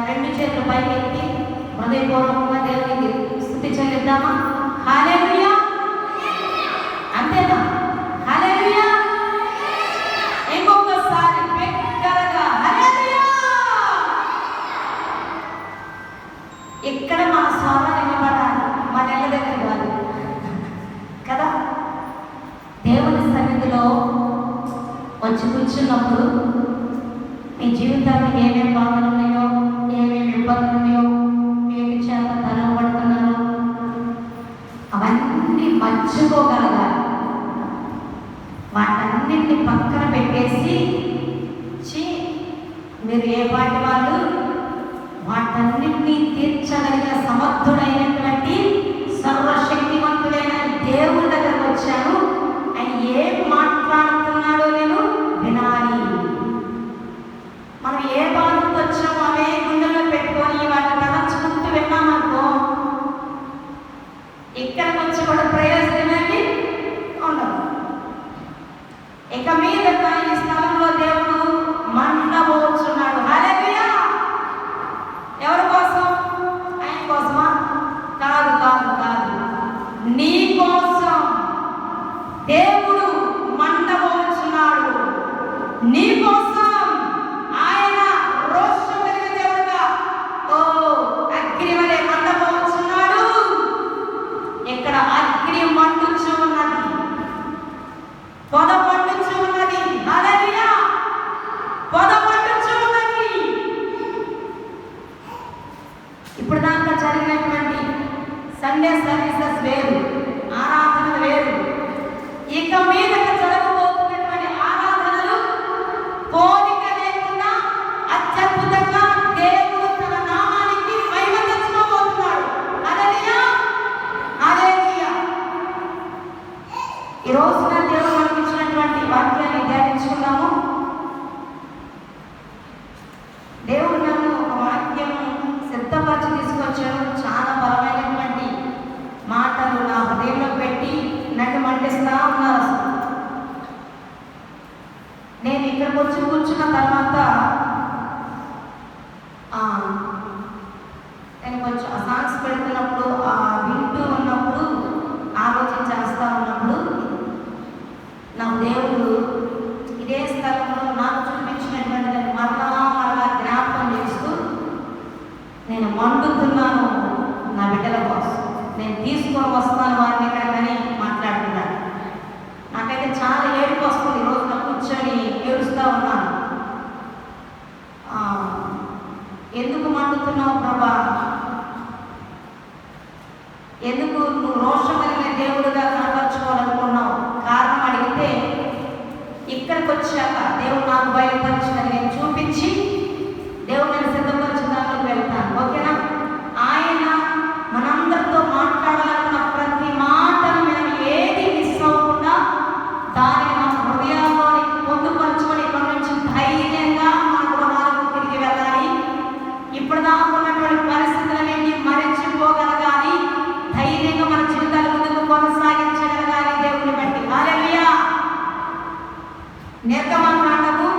రెండు చేతులు పైకెత్తి హృదయపూర్వకంగా దేవునికి స్తుతి చెల్లిద్దామా? హల్లెలూయా. అంతేనా? హల్లెలూయా. ఇంకొకసారి పెద్దగా హల్లెలూయా. ఇక్కడ మన స్వరం వినబడాలి, మన ఇళ్ళ దగ్గర కాదు కదా. దేవుని సన్నిధిలో వచ్చి కూర్చున్నప్పుడు మీ జీవితాన్ని ఏమేమి బాధలు ఉన్నాయో, ఏమేమి ఇబ్బందులు ఉన్నాయో, ఏమి చేత తరవబడుతున్నారో అవన్నీ మర్చిపోగలగాలి. వాటన్నిటిని పక్కన పెట్టేసి మీరు ఏ పాటి వాళ్ళు వాటన్నిటినీ తీర్చగలిగిన సమర్థుడైనటువంటి సర్వశక్తివంతుడైన దేవుడి దగ్గరకు వచ్చాను. ఆయన ఏం మాట్లాడుతున్నాడో నేను వినాలి. మనం ఏ బాధకు వచ్చామో అవే గుండెల్లో పెట్టుకొని వాటిని తలంచుకుంటూ విన్నామనుకో ఇక్కడికి వచ్చి కూడా ప్రయోజనమేమి ఉండదు. ఇక మీద ఈ స్థలంలో దేవుడు మండబోచున్నాడు. హల్లెలూయా. ఎవరి కోసం? ఆయన కోసమా? కాదు కాదు కాదు, నీ కోసం దేవుడు మండబోచున్నాడు. నీ కోసం ఆయన రోషం కలిగిన దేవుడుగా అగ్ని వలె మండబోచున్నాడు. ఇక్కడ అగ్ని మండుచు ఉన్నది, పొద మండుచు ఉన్నది. హల్లెలూయా. పొద మండుచు ఉన్నది. ఇప్పుడు దాకా జరిగినటువంటి సండే సర్వీసెస్ వేరు, ఆరాధన వేరు. ఇక మీద జరగబోతున్నటువంటి ఆరాధనలు పోలిక లేకుండా అత్యద్భుతంగా దేవుడు తన నామానికి మహిమ తెచ్చుకోబోతున్నాడు. హల్లెలూయా. హల్లెలూయా. ఈ రోజున దేవుడు మనకి ఇచ్చినటువంటి వాక్యాన్ని ధ్యానించుకుందాము. దేవుడు నన్ను ఒక వాక్యం సిద్ధపరిచి తీసుకొచ్చాడు. చాలా బలమైనటువంటి మాటలు నా హృదయంలో పెట్టి నన్ను మండిస్తా ఉన్నారు. నేను ఇక్కడికి వచ్చి కూర్చున్న తర్వాత నేను కొంచెం సాంగ్స్ పెడుతున్నప్పుడు వింటూ ఉన్నప్పుడు ఆలోచన చేస్తూ ఉన్నప్పుడు నాకు దేవుడు ఇదే స్థలంలో నాకు చూపించినటువంటి మరలా జ్ఞాపకం చేస్తూ నేను మండుతున్నాను నా బిడ్డల కోసం, నేను తీసుకొని వస్తాను వారిని ఇక్కడికని మాట్లాడుతున్నాను. నాకైతే చాలా ఏడుపు వస్తుంది. ఈరోజు నా కూర్చొని ఏడుస్తూ ఉన్నాను. ఎందుకు మండుతున్నావు ప్రభా? ఎందుకు నువ్వు రోషం కలిగిన దేవుడుగా కనపరచుకోవాలనుకున్నావు? కారణం అడిగితే ఇక్కడికి వచ్చాక దేవుడు నాకు బయలుపరచుకొని నేను చూపించి దేవుడు నేను సిద్ధపరిచిన దాంట్లోకి వెళ్తాను. ఓకేనా? ఆయన మనందరితో మాట్లాడాలన్న ప్రతి మాటను మేము ఏది మిస్ అవ్వకుండా దానిని మన హృదయాల్లో పొందుపరచుకొని ఇక్కడి నుంచి ధైర్యంగా మన గృహాలకు తిరిగి వెళ్ళాలి. ఇప్పుడు దాకా ఉన్నటువంటి పరిస్థితులన్నీ మరచిపోగలగాలి. ధైర్యంగా మన జీవితాల ముందుకు కొనసాగించగలగాలి దేవుని బట్టి. హల్లెలూయా. నిర్గమకాండము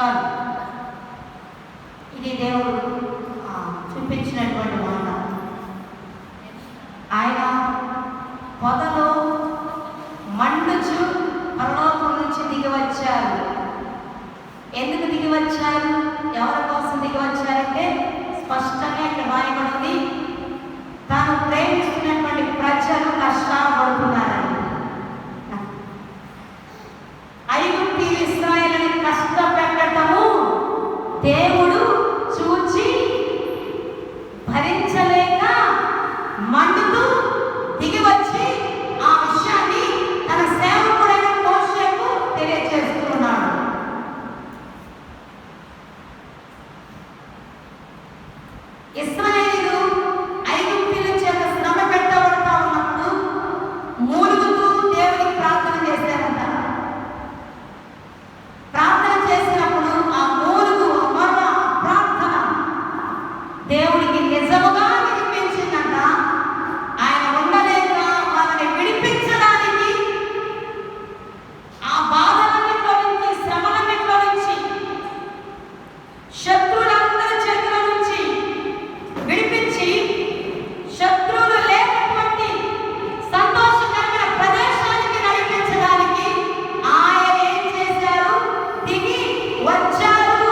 చాలు. ఇది దేవుడు చూపించినటువంటి మాట. ఆయన పొదలో మండుచు పరలోకం నుంచి దిగి వచ్చారు. ఎందుకు దిగి వచ్చారు? ఎవరి కోసం దిగి వచ్చారంటే స్పష్టంగా ఇక్కడ రాయబడింది, తాను ప్రేమిస్తున్నటువంటి ప్రజలు కష్టాలు పడుతున్నారని. ఐగుప్తు ఇశ్రాయేలుని కష్టపెట్టడము దేవుడు చూచి భరించలేక మండుతూ దిగి వచ్చి ఆ విషయాన్ని తన సేవకుడైన మోషేకు తెలియజేస్తున్నాడు. ఇశ్రాయేలు ఐగుప్తుల చేత శ్రమ పెట్టబడతా ఉన్నప్పుడు మూలుగుతూ దేవునికి ప్రార్థన చేశారంట. ప్రార్థన చేసినప్పుడు ఆ మూలుగు ప్రార్థన దేవుడికి నిజముగా వినిపించిందంట. ఆయన ఉండలేక వాళ్ళని విడిపించడానికి ఆ బాధలన్నింటిలో నుంచి, శ్రమలన్నింటిలో నుంచి, శత్రువులందరి చేతుల నుంచి విడిపించి శత్రువులు లేనటువంటి సంతోషకరమైన ప్రదేశానికి నడిపించడానికి ఆయన ఏం చేశారు? దిగి వచ్చారు.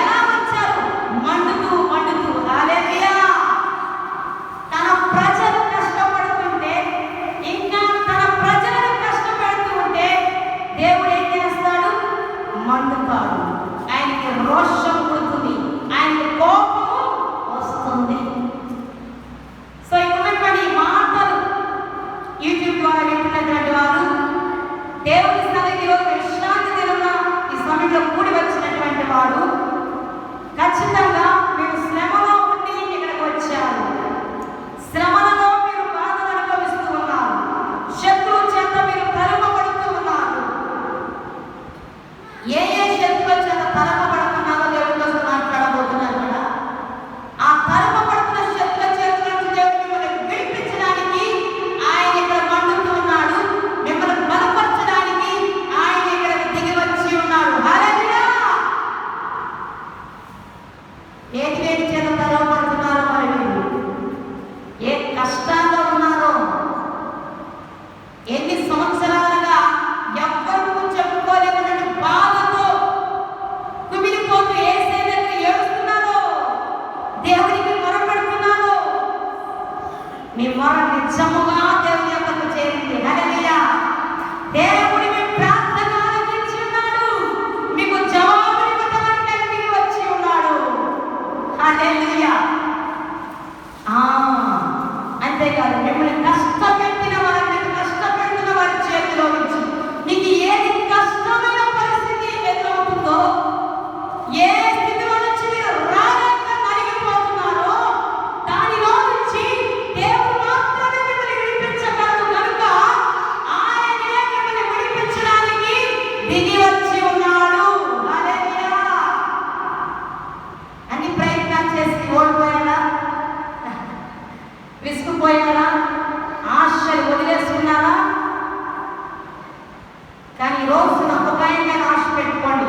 ఎలా వచ్చారు? మండుతూ మండుతూ. హల్లెలూయా! తన ప్రజలు కష్టపడుతుంటే, ఇంకా తన ప్రజలను కష్టపెడుతూ ఉంటే దేవుడు ఏం చేస్తాడు? మండుతాడు. ఆయనకి రోషం పుడుతుంది, ఆయనకి కోపము వస్తుంది. సో ఉన్నటువంటి మాటలు యూట్యూబ్ ద్వారా వింటున్నటువంటి వారు, దేవుని సన్నిధిలో విశ్రాంతి దినమున ఈ సమయంలో కూడి వచ్చినటువంటి వాడు, ఖచ్చితంగా మీరు శ్రమలో ఉండి ఇక్కడికి వచ్చారు. శ్రమలలో మీరు బాధలు అనుభవిస్తూ ఉన్నారు. శత్రువు చేత మీరు తరుమబడుతూ ఉన్నారు. ఏ శత్రువుల చేత తరుమబడుతున్నారో దేవుడితో మాట్లాడబోతున్నారు కదా. ఆ తరుమబడుతున్న శత్రువుల చేతుల నుంచి దేవుడు మిమ్మల్ని విడిపించడానికి ఆయన ఇక్కడ మండుతూ ఉన్నాడు. మిమ్మల్ని బలపరచడానికి ఆయన ఇక్కడికి దిగి వచ్చి ఉన్నాడు. హల్లెలూయా! ఏది చేత తరుమబడుతున్నారో మరి మీరు ఏ కష్టాల్లో ఉన్నారో, ఎన్ని సంవత్సరాలుగా ఎవ్వరూ చెప్పుకోలేని బాధతో కుమిలిపోతూ యేసయ్య దగ్గర ఏడుస్తున్నారో, దేవునికి మొరపెడుతున్నారో, మీ మొర నిజముగా దేవుని యొద్దకు చేరింది. హల్లెలూయా! దేవుడు మీ ప్రార్థన ఆలకించి ఉన్నాడు. మీకు జవాబు ఇవ్వడానికి ఆయన దిగి వచ్చి ఉన్నాడు. హల్లెలూయా! అంతేకాదు, మిమ్మల్ని కష్టపెట్టిన వారిని, కష్టపెడుతున్న వారి చేతిలో నుంచి నీకు ఏది కష్టమైన పరిస్థితి ఎదురవుతుందో, ఏ స్థితిలో నుంచి మీరు రాలేక నలిగిపోతున్నారో దానిలో నుంచి దేవుడు మాత్రమే మిమ్మల్ని విడిపించగలడు. కనుక ఆయనే మిమ్మల్ని విడిపించడానికి దిగి వచ్చి ఉన్నాడు. హల్లెలూయా! అన్ని ప్రయత్నాలు చేసి ఓడిపోయాడా? విసుగుపోయారా? ఆశలు వదిలేసుకున్నారా? కానీ ఈ రోజున ఒక ఆయన మీద ఆశ పెట్టుకోండి.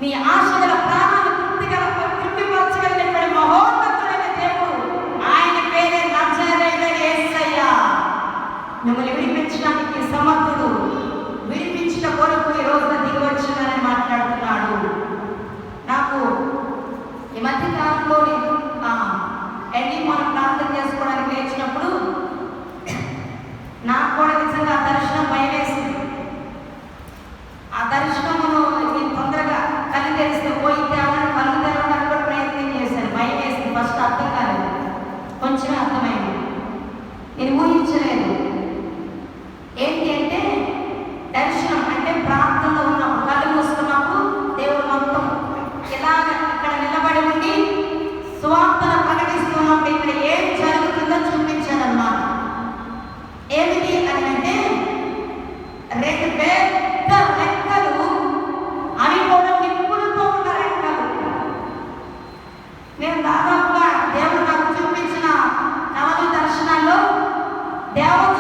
మీ ఆశల ప్రాణాలు తృప్తిపరచగలిగినటువంటి మహోన్నతుడైన దేవుడు, ఆయన పేరే నజరేయుడైన యేసయ్య. మిమ్మల్ని విడిపించడానికి సమర్థుడు. విడిపించిన కొరకు ఈ రోజున దిగి వచ్చిందని మాట్లాడుతున్నాడు. నాకు ఈ మధ్య కాలంలో మనం ప్రార్థన చేసుకోవడానికి లేచినప్పుడు నాకు కూడా నిజంగా ఆ దర్శనం భయం వేసింది. ఆ దర్శనమును నేను తొందరగా కళ్ళు తెరిస్తే పోయి తేవాలని కళ్ళు తెరవడానికి కూడా ప్రయత్నం చేశాను. భయం వేసింది. ఫస్ట్ అర్థం కాలేదు, కొంచెమే అర్థమైంది. నేను ఊహించలేదు. ఏంటి అంటే దర్శనం అంటే ప్రార్థనలో ఉన్నప్పుడు కళ్ళు మూసుకున్నప్పుడు దేవుడు మొత్తం ఇలాగ ఇక్కడ నిలబడి ఉండి సువార్తను ప్రకటిస్తున్నప్పుడు ఇక్కడ ఏం జరుగుతుందో చూపించాడన్నమాట. ఏమిటి అని అంటే రెండు పెద్ద రెక్కలు, అవి కూడా నిప్పులతో ఉన్న రెక్కలు. నేను దాదాపుగా దేవుడు నాకు చూపించిన కళల దర్శనాల్లో దేవత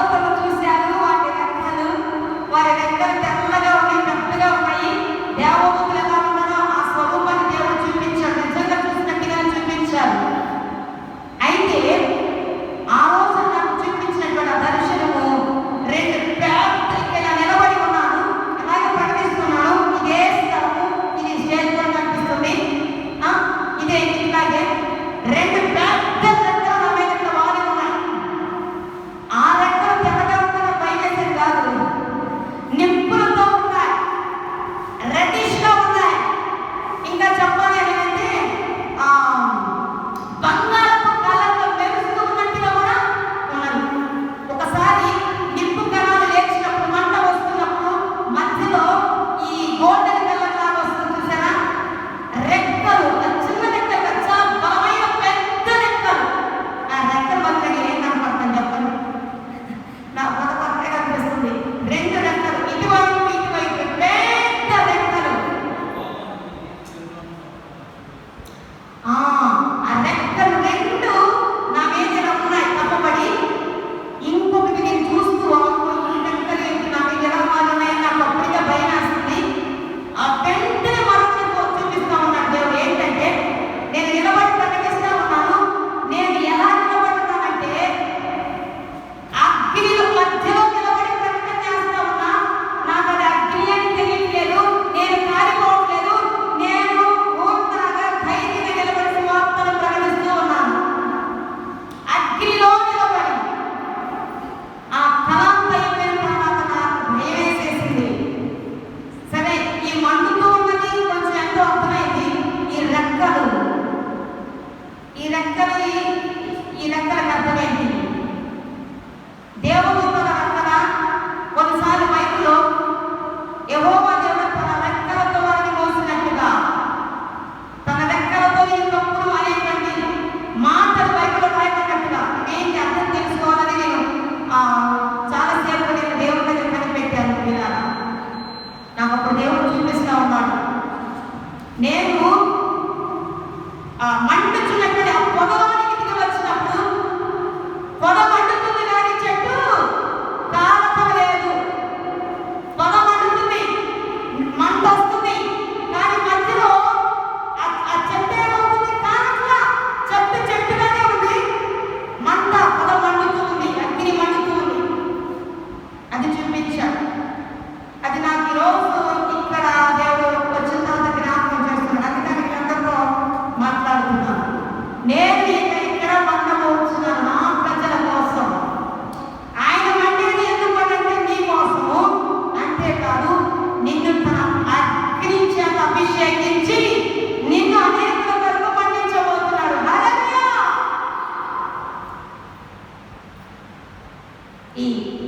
ఈ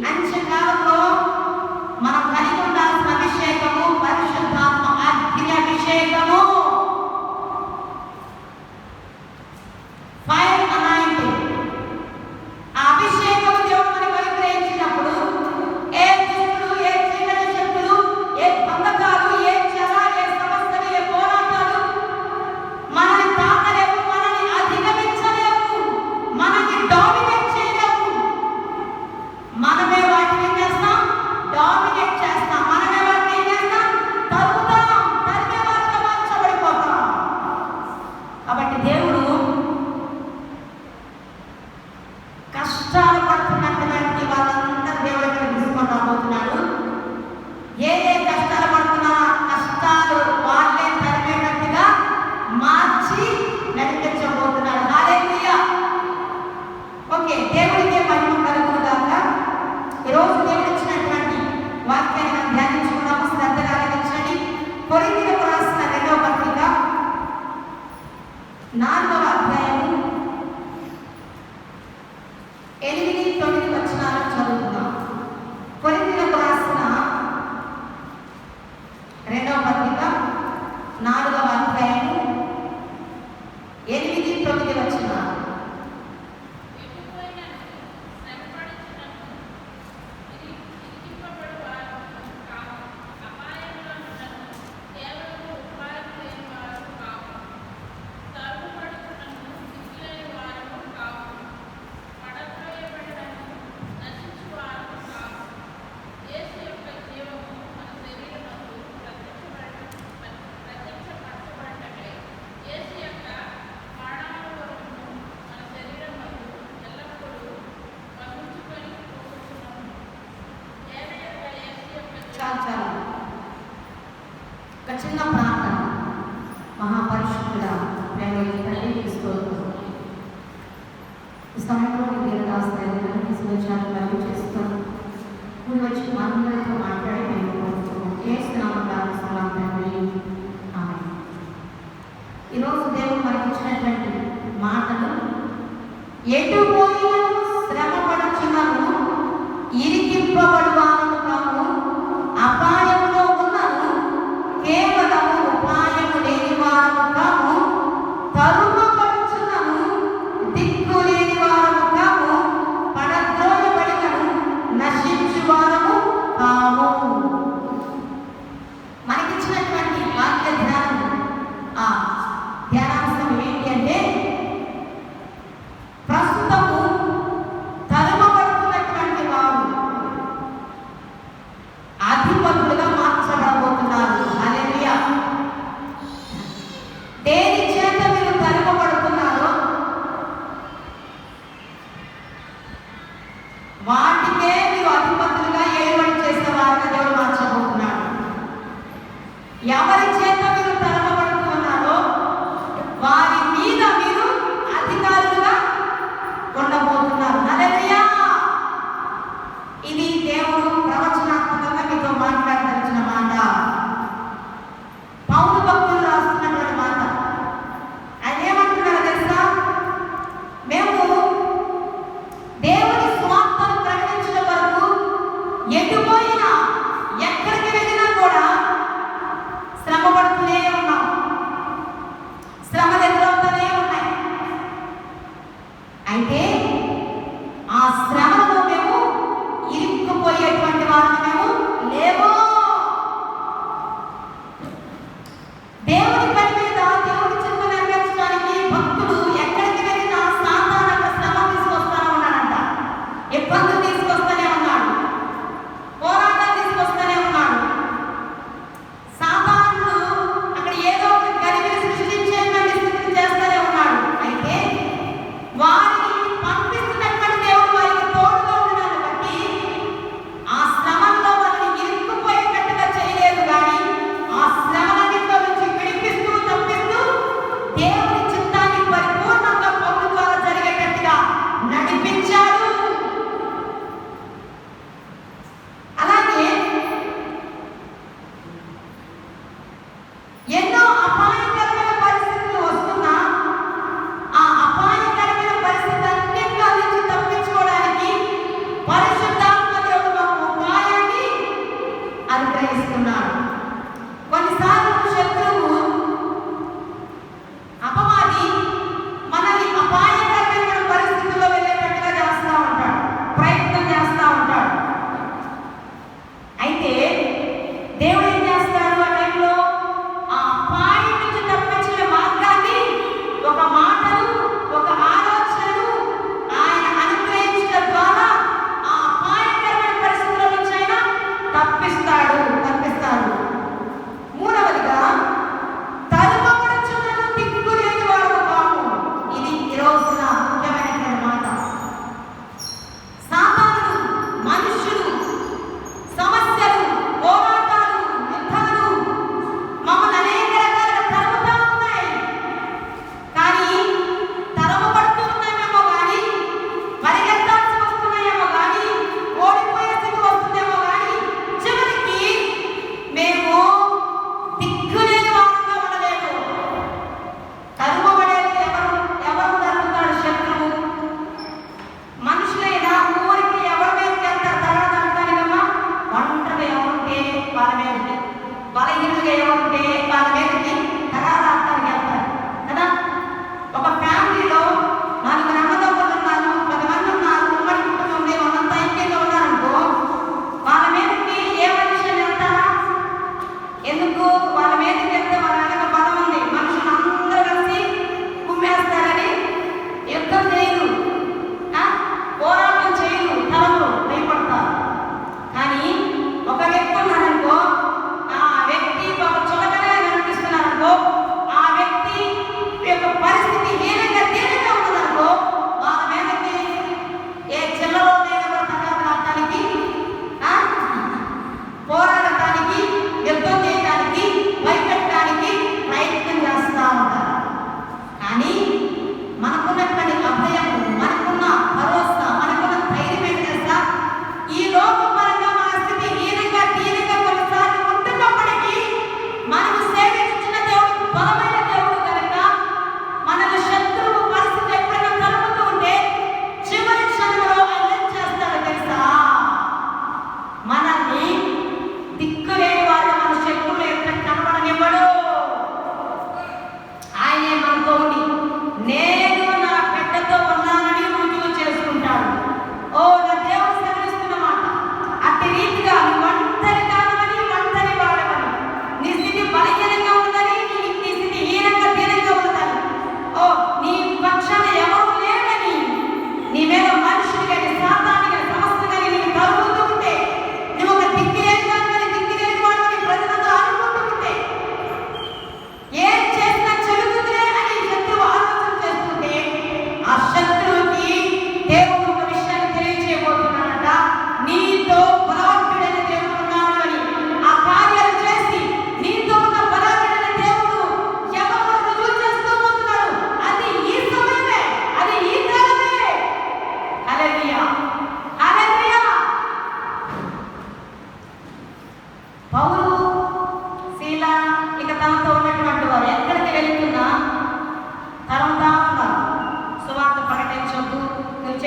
అంత్యకాలంలో మనం కలిగి ఉండాల్సిన అభిషేకము పరిశుద్ధాత్మ అగ్ని అభిషేకము, ఫైర్ అనాయింటింగ్. ఆ అభిషేకము దేవుడు మనకు అనుగ్రహించినప్పుడు ఏ దుష్టులు, ఏ చీకటి శక్తులు, ఏ బంధకాలు, ఏ చెర, ఏ సమస్యలు, ఏ పోరాటాలు మనల్ని తాకలేవు, మనల్ని అధిగమించలేవు, మనల్ని డామినేట్ చేయలేవు. మనమే వాటిని ఏం చేస్తాం? డామినేట్ చేస్తాం. మనమే వాటిని ఏం చేస్తాం? తరుముతాం, తరిమే వాటిగా మార్చబడిపోతాం. కాబట్టి దేవుడు కష్టాలు పడుతున్నటువంటి వాళ్ళందరూ దేవుడు ఇక్కడ తీసుకొని రాబోతున్నాడు. ఏ ఏ కష్టాలు పడుతున్నా కష్టాలు వాళ్ళే తరిమేటట్టుగా మార్చి నడిపించబోతున్నాడు. హల్లెలూయా. ఓకే, దేవుడికే మహిమ కలుగును గాక. ఈరోజు దేవుడు ఇచ్చినటువంటి వాక్యాన్ని మనం ధ్యానించుకున్నాము. శ్రద్ధగా ఆలకించండి. కొరింథీయులకు రాసిన 2వ పత్రిక 4వ అధ్యాయము 8-9 వచనాలు చదువుకుందాం. కొరింథీయులకు రాసిన 2వ పత్రిక 4వ అధ్యాయము 8-9 వచనాలు. చాలు ఒక చిన్న ప్రార్థన. మహాపరిశుద్ధుడా, ప్రేమ తండ్రి, స్తోత్రం. ఈ సమయంలో మీరు రాస్తారని విచారణ కలిగి చేస్తాను. మీరు వచ్చి అందరితో మాట్లాడి మేము చేస్తున్నాము తండ్రి. ఆమేన్. ఈరోజు దేవుడు మనకి ఇచ్చినటువంటి మాటలు, ఎటు పోయినను శ్రమ పడుచున్నాను, ఇరికింపబడువాను కాము, అపాయంలో ఉన్నాను, కేవలము ఉపాయము లేని వారము కాము, తరుమబడుచున్నాను, దిక్కు లేని వారము కాము, పడద్రోయబడినను నశించు వారము కాము. మనకిచ్చినటువంటి వాక్య ధ్యానం, ఆ ధ్యానాంశం ఏంటి అంటే, ప్రస్తుతము తరుమబడుతున్నటువంటి వారు అధిపతులుగా మార్చబడబోతున్నారు. హల్లెలూయా. దేని చేత మీరు తరుమబడుతున్నారో వాటికే మీరు అధిపతులుగా ఏర్పాటు చేసే వారిగా దేవుడు మార్చబోతున్నాడు. ఎవరి చేత మీరు తరుమబడుతున్నారో వారి మీద మీరు అధికారులుగా ఉండబోతున్నారు. హల్లెలూయా. ఇది దేవుడు ప్రవచనాత్మకంగా మీతో మాట్లాడదలిచిన మాట. పౌలు భక్తులు రాస్తున్నటువంటి మాట. ఆయన ఏమంటున్నారో తెలుసా? మేము దేవుని స్వార్థను ప్రకటించడం వరకు ఎటు పోయినా, ఎక్కడికి వెళ్ళినా కూడా శ్రమ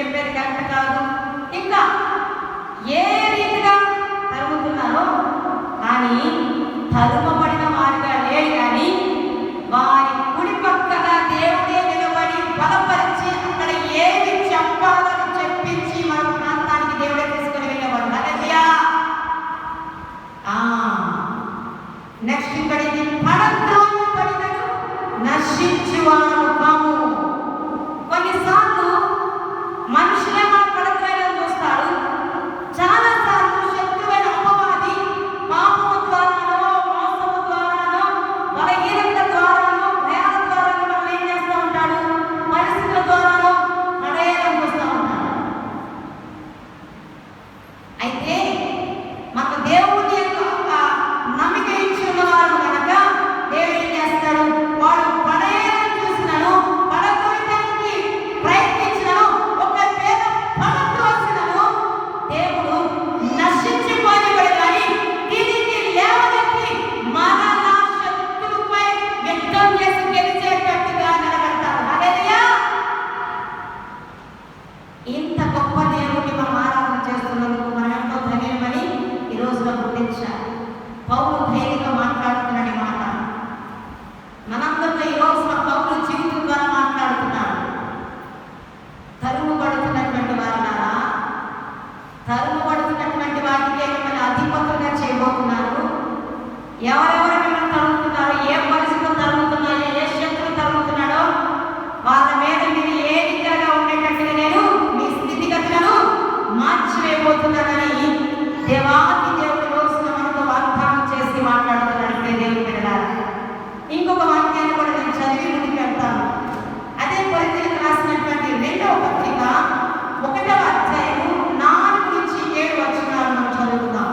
చెప్పేది కరెక్ట్ కాదు, ఇంకా ఏ రీతిగా తరుగుతున్నారో, కానీ తరుమబడిన వారిగా లేడు, కానీ వారి కుడి పక్కగా దేవుడే నిలబడి బలపరిచి అక్కడ ఏమి చెప్పాలని చెప్పించి మన ప్రాంతానికి దేవుడే తీసుకుని వెళ్ళేవాడు. హల్లెలూయా. నెక్స్ట్ ఇక్కడ ఇది పడద్రోయబడినను నశించువారు కాము. కొన్నిసార్లు మనుషులే మన పడద్రోయడం చూస్తాడు. చాలా సార్లు శత్రువైన అపవాది పాపము ద్వారానో, మోసము ద్వారానో, బలహీనత ద్వారానో, భయాల ద్వారానో మనం ఏం చేస్తూ ఉంటాడు, పరిస్థితుల ద్వారానో పడేయడం చూస్తూ ఉంటాడు. అయితే మనకు దేవుని యొక్క నమ్మిక ఇచ్చి ఉన్నవారు కనుక దేవుడు ఏం చేస్తాడు, వాడు పడేయడం చూసినాను, పడగొట్టడానికి ప్రయత్నించినాను, ఒకవేళ పడద్రోసినను దేవుడు నశించిపోయినవాడు కానీ తిరిగి లేవనెత్తి మరలా శత్రువుపై యుద్ధం చేసి గెలిచేటట్టుగా నిలబెడతాడు. హల్లెలూయా. ఇంత గొప్ప దేవుడిని మనం ఆరాధన చేస్తున్నందుకు మనం ఎంతో ధన్యమని ఈ రోజున గుర్తించాలి. పౌలు ధైర్యంగా మాట్లాడుతున్నాడు. మాట మనందరితో ఈ రోజున పౌలు జీవితం ద్వారా మాట్లాడుతున్నాడు. తరుముబడుతున్నటువంటి వారిలారా, తరుముబడుతున్నటువంటి వాటికే మిమ్మల్ని అధిపతులుగా చేయబోతున్నారు. ఎవరెవరు మిమ్మల్ని తరుగుతున్నారు, ఏ పరిస్థితులు తరుగుతున్నాయో, ఏ శత్రువు తరుగుతున్నాడో వాళ్ళ మీద మీరు ఏ విధంగా ఉండేటట్టుగా నేను మీ స్థితిగతులను మార్చివేయబోతున్నానని దేవాది దేవుడి రోజున మనతో వాగ్దానం చేసి మాట్లాడుతున్నాడు. దేవుని బిడ్డలారా, ఇంకొక వాక్యాన్ని కూడా నేను చదివి ముందుకు వెళ్తాను. అదే కొరింథీయులకు రాసినటువంటి 2వ పత్రిక 1వ అధ్యాయము 4 నుంచి 7 వచనాలు మనం చదువుకుందాం.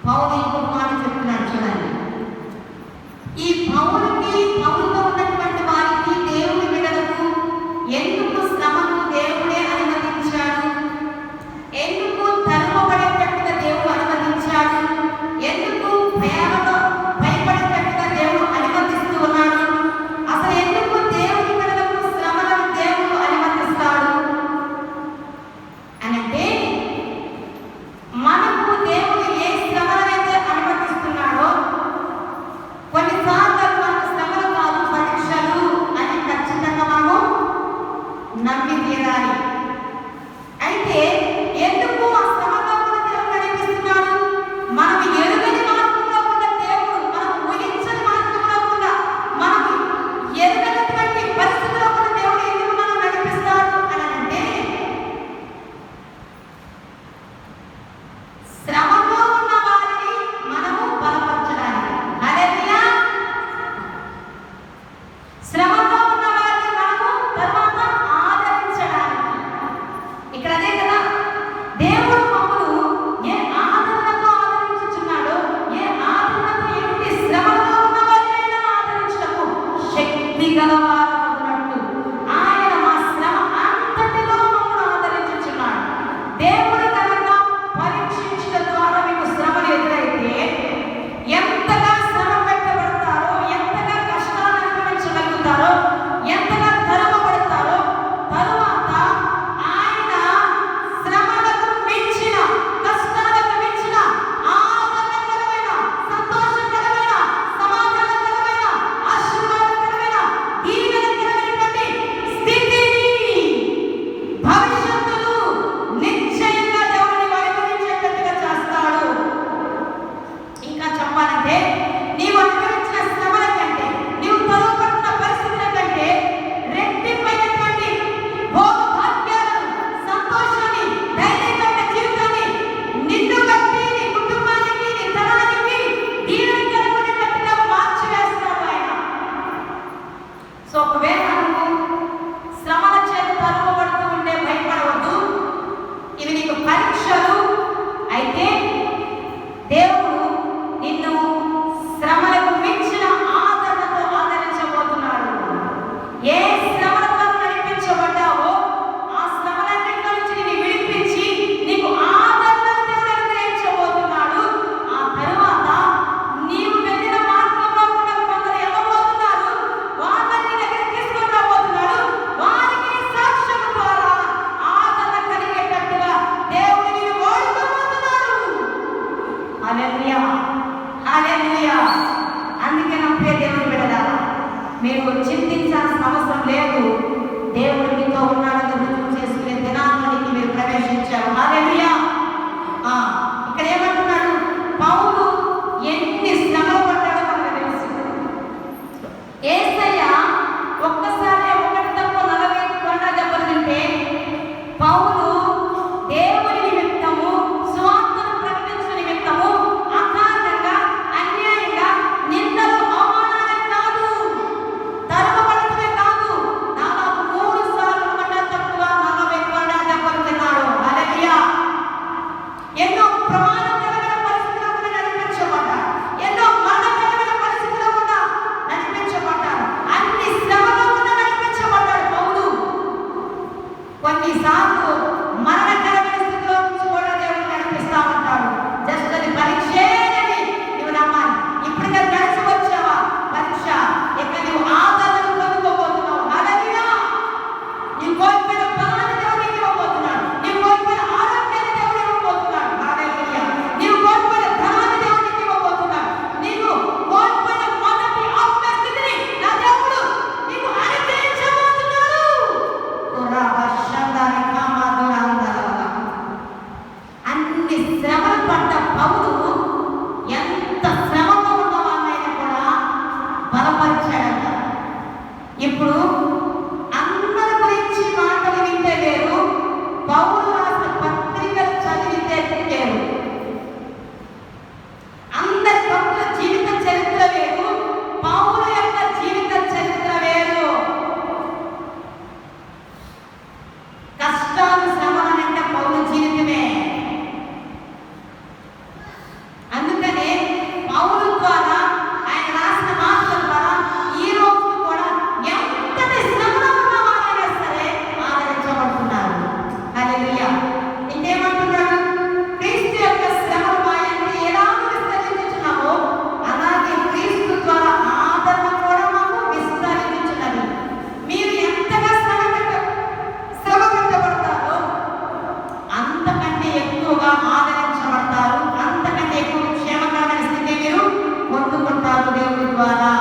పౌలు ఇంకొక మాట చెప్తున్నాడు చూడండి. ఈ పౌలుతో ఉన్నటువంటి వారికి, దేవుని బిడ్డలకు ఎందుకు శ్రమను దేవుడే అనుమతించాడు, ఎందుకు తరుమబడేటట్టుగా దేవుడు అనుమతించాడు, ఎందుకు భయాలతో భయపడేటట్టుగా దేవుడు అనుమతిస్తూ ఉన్నాడు, అసలు ఎందుకు దేవుని బిడ్డలకు శ్రమలను దేవుడు అనుమతిస్తాడు అనంటే, మనకు దేవుడు ఏ శ్రమలైతే అనుమతిస్తున్నాడో, కొన్నిసార్లు మనకు శ్రమలు కాదు, పరీక్షలు అని ఖచ్చితంగా మనము నమ్మి తీరాలి. అయితే ఎందుకు ఆ శ్రమలో కూడా దేవుడు నడిపిస్తున్నాడు? మనం ఎరుగని మార్గంలో ఉన్న దేవుడు, మనం ఊహించని మార్గంలో ఉన్న, మనకు ఎరుగనటువంటి పరిస్థితిలో ఉన్న దేవుడు ఎందుకు మనం నడిపిస్తాడు అని అంటే, శ్రమలో ఉన్న వారిని మనము బలపరచడానికి. హల్లెలూయా. శ్రమలో ఉన్న వారిని మనము తర్వాత ఆదరించడానికి. ఇక్కడ అదే కదా, దేవుడు మమ్మల్ని ఏ ఆదరణతో ఆదరించుచున్నాడో, ఏ ఆదరణతో ఎట్టి శ్రమలో ఉన్న వారినైనా ఆదరించటకు శక్తి గలవారగునట్లు ఆయన మా శ్రమ అంతటిలో మమ్మల్ని ఆదరించుచున్నాడు. దేవుడు కనుక పరీక్షించడం ద్వారా మీకు శ్రమలు ఎదురైతే ఎంతగా శ్రమ పెట్టబడతారో, ఎంతగా కష్టాలు అనుభవించగలుగుతారో, ఎంతగా తరుమబడతారో, తరువాత ఆయన శ్రమలకు మించిన, కష్టాలకు మించిన ఆనందకరమైన, సంతోషకరమైన, సమాధానకరమైన, ఆశీర్వాదకరమైన, దీవెనకరమైనటువంటి స్థితిని, భవిష్యత్తును ఎక్కువగా ఆదరించబడతారు, అంతకంటే ఎక్కువ క్షేమకరమైన స్థితి మీరు పొందుకుంటారు దేవుడి ద్వారా.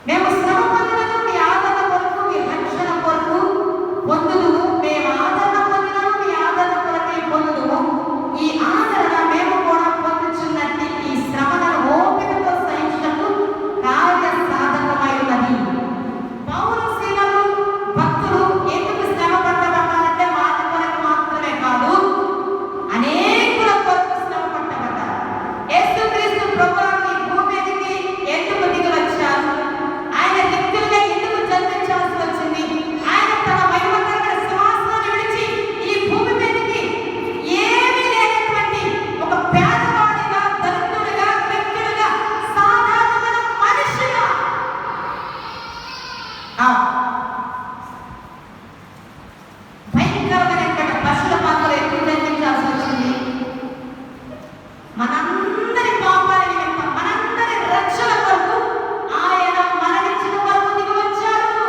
మేము శ్రమ పొందినను మీ ఆదరణ కొరకు, మీ రక్షణ కొరకు పొందుదుము. మేము ఆదరణ పొందినను మీ ఆదరణ కొరకై పొందుదుము. ఈ ఆదరణ మేము కూడా పొందుచున్నట్టు ఈ శ్రమలను ఓపికతో సహించుటకు కార్య సాధకమై ఉన్నది. పౌలు శీలలు భక్తులు ఎందుకు శ్రమ పట్టబడ్డారంటే వారి కొరకు మాత్రమే కాదు, అనేకుల కొరకు శ్రమ పట్టబడ్డారు. యేసుక్రీస్తు ప్రభువు ఈ భూమి మీదకి ఎందుకు దిగి వచ్చారు? ఆయన వ్యక్తులుగా ఎందుకు జన్మించాల్సి వచ్చింది? ఆయన తన మహిమకరమైన సింహాసనాన్ని విడిచి ఈ భూమి మీదకి ఏమీ లేనటువంటి ఒక పేదవాడిగా, దరిద్రుడిగా, వ్యక్తుడిగా, సాధారణమైన మనిషిగా భయంకరమైనటువంటి పశుల పాత్రలో ఎందుకు జన్మించాల్సి వచ్చింది? మనందరి పాపాల నిమిత్తం, మనందరి రక్షణ కొరకు ఆయన మరణించిన వరకు దిగి వచ్చాడు.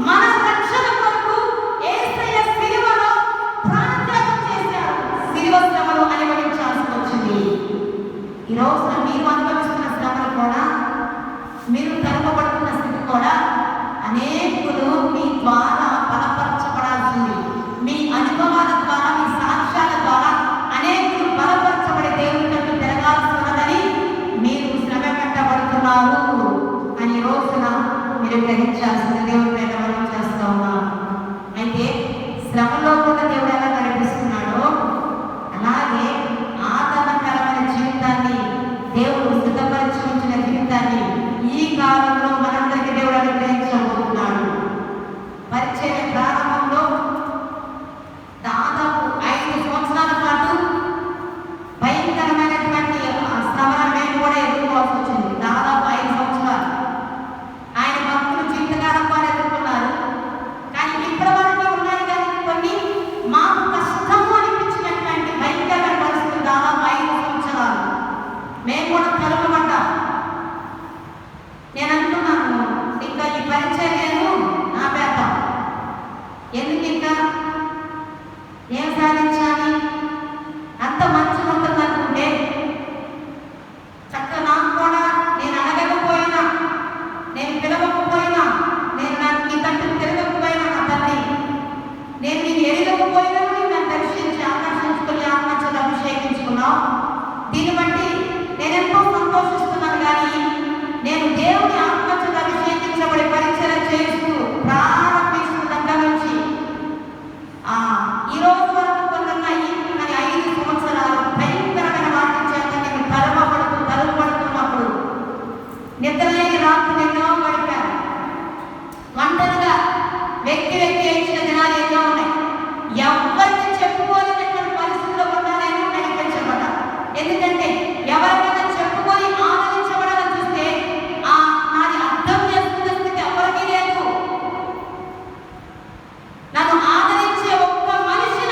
మన రక్షణ కొరకు యేసయ్య సిలువలో ప్రాణత్యాగం చేశాడు. సిలువ శ్రమలు అనుభవించాల్సి వచ్చింది. ఈ రోజున మీరు అనుభవిస్తున్న శ్రమలు కూడా, మీరు తరపబడుతున్న స్థితి కూడా అనేకులు మీ ద్వారా బలపరచబడాల్సింది. మీ అనుభవాల ద్వారా, మీ సాక్ష్యాల ద్వారా అనేకులు బలపరచబడి దేవుని తట్టు తిరగాల్సి ఉన్నదని మీరు శ్రమ పెట్టబడుతున్నారు అని ఈ రోజున మీరు గ్రహించాల్సింది. దేవుని పేట మనం చేస్తూ ఉన్నాం. అయితే శ్రమలో కూడా దేవుడు ఎలా నడిపిస్తున్నాడో అలాగే ఆదరణకరమైన జీవితాన్ని, దేవుడు సిద్ధపరిచి ఉంచిన జీవితాన్ని ఈ కాలంలో మనందరికీ దేవుడు అనుగ్రహించబోతున్నాడు. పరిచర్య ప్రారంభంలో దాదాపు 5 సంవత్సరాల పాటు భయంకరమైనటువంటి శ్రమలను మేము కూడా ఎదుర్కోవాల్సి వచ్చింది. దాదాపు 5 సంవత్సరాలు ఆయన భక్తులు జీవితకాలం వారు ఎదుర్కొన్నారు. కానీ ఇప్పటి వరకు ఉన్నాయి కానీ కొన్ని మాకు కష్టము అనిపించినటువంటి భయంకరమైన పరిస్థితులు దాదాపు 5 సంవత్సరాలు మేము కూడా కలుగబడ్డాం. నేను అంటున్నాను, ఇంకా ఈ పరిచర్యను ఆపేద్దాం. ఎందుకు ఇంకా ఏం సాధించాలి? అంత మంచి ఉంటుంది అనుకుంటే చక్కగా నాకు కూడా నేను అడగకపోయినా, నేను పిలవకపోయినా, నేను నాకు నీ తండ్రి తిరగకపోయినా, నా తండ్రి నేను నేను ఎరగకపోయినా నన్ను దర్శించి ఆకర్షించుకుని ఆత్మచేత అభిషేకించుకున్నావు. దీన్ని బట్టి నేనెంతో సంతోషిస్తున్నాను. కానీ నేను దేవుని ఆత్మచేత అభిషేకించబడి పరిచర్య చేస్తూ ప్రారంభించిన దగ్గర నుంచి ఈ రోజు వరకు కొందరున్నాయి. కానీ 5 సంవత్సరాలు భయంకరమైన వాటి చేత నేను తరుపడుతున్నప్పుడు నిద్రలేని రాత్రులు ఎన్నో గడిపాను. ఒంటరిగా వ్యక్తి ఇచ్చిన దినాలు ఎన్నో ఉన్నాయి. ఎవరిని చెప్పుకోలేనటువంటి పరిస్థితుల్లో కూడా నేను నడిపించబడ్డా. ఎందుకంటే ఎవరికైనా చెప్పుకొని ఆదరించబడాలని చూస్తే నాది అర్థం చేసుకున్న స్థితి ఎవరికీ లేదు. నన్ను ఆదరించే ఒక్క మనిషి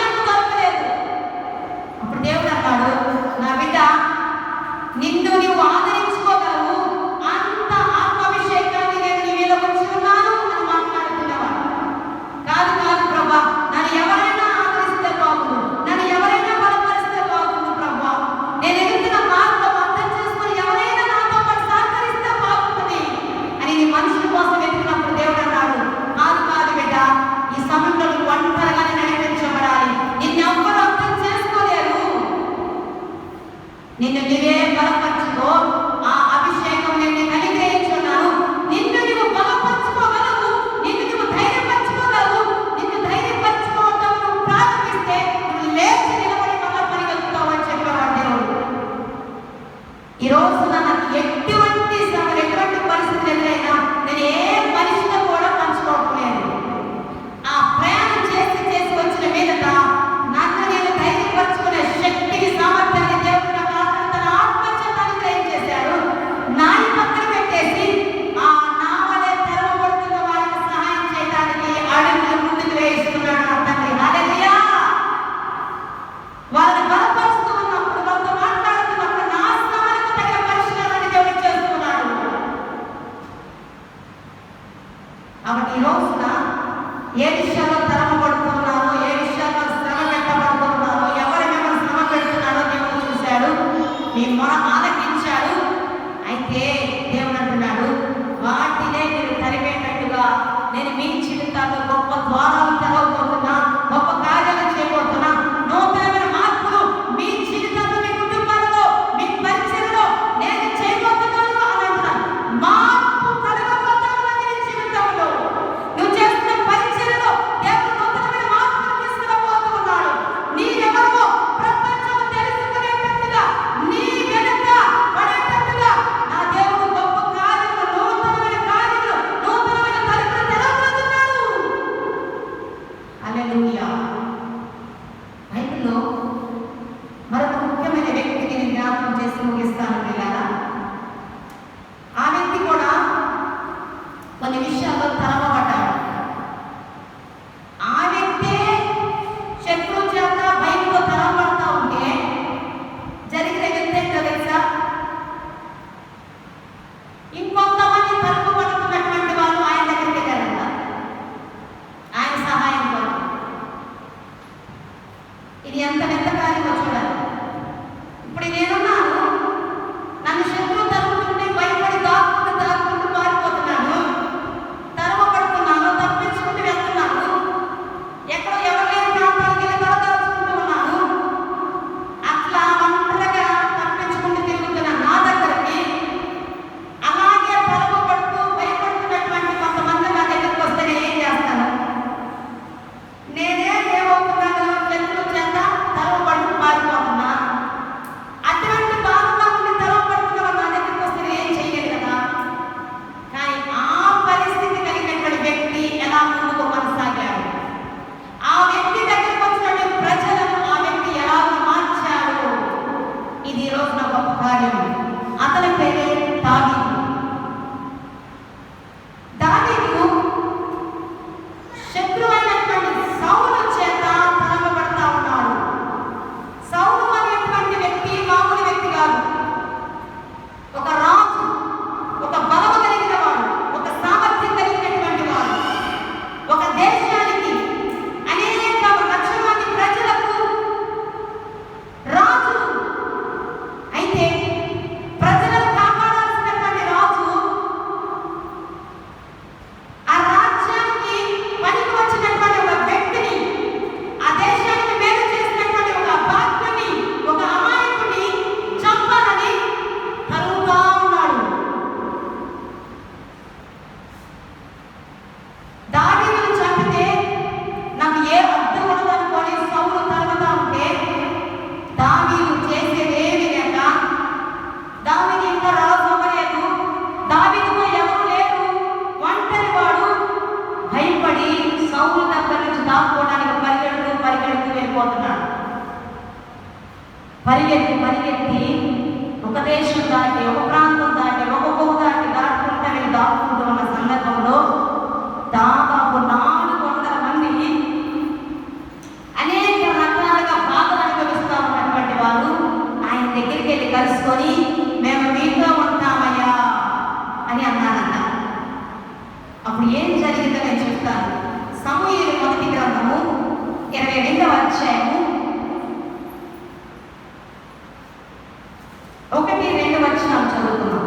వెళ్ళిపోతున్నాడు. పరిగెత్తి పరిగెత్తి ఒక దేశం దాటి, ఒక ప్రాంతం దాటి, ఒక గుహ దాటుకుంటూ వెళ్ళి దాక్కుంటూ ఉన్న సందర్భంలో దాదాపు 400 మంది అనేక రకాలుగా బాధలు అనుభవిస్తూ ఉన్నటువంటి వారు ఆయన దగ్గరికి వెళ్ళి కలుసుకొని, మేము మీతో ఉంటామయ్యా అని అన్నారంట. అప్పుడు ఏం జరిగిందో నేను చెప్తాను. సమూయేలు మొదటి గ్రంథము 22వ అధ్యాయము 1-2 వచనాలు చదువుతున్నాం.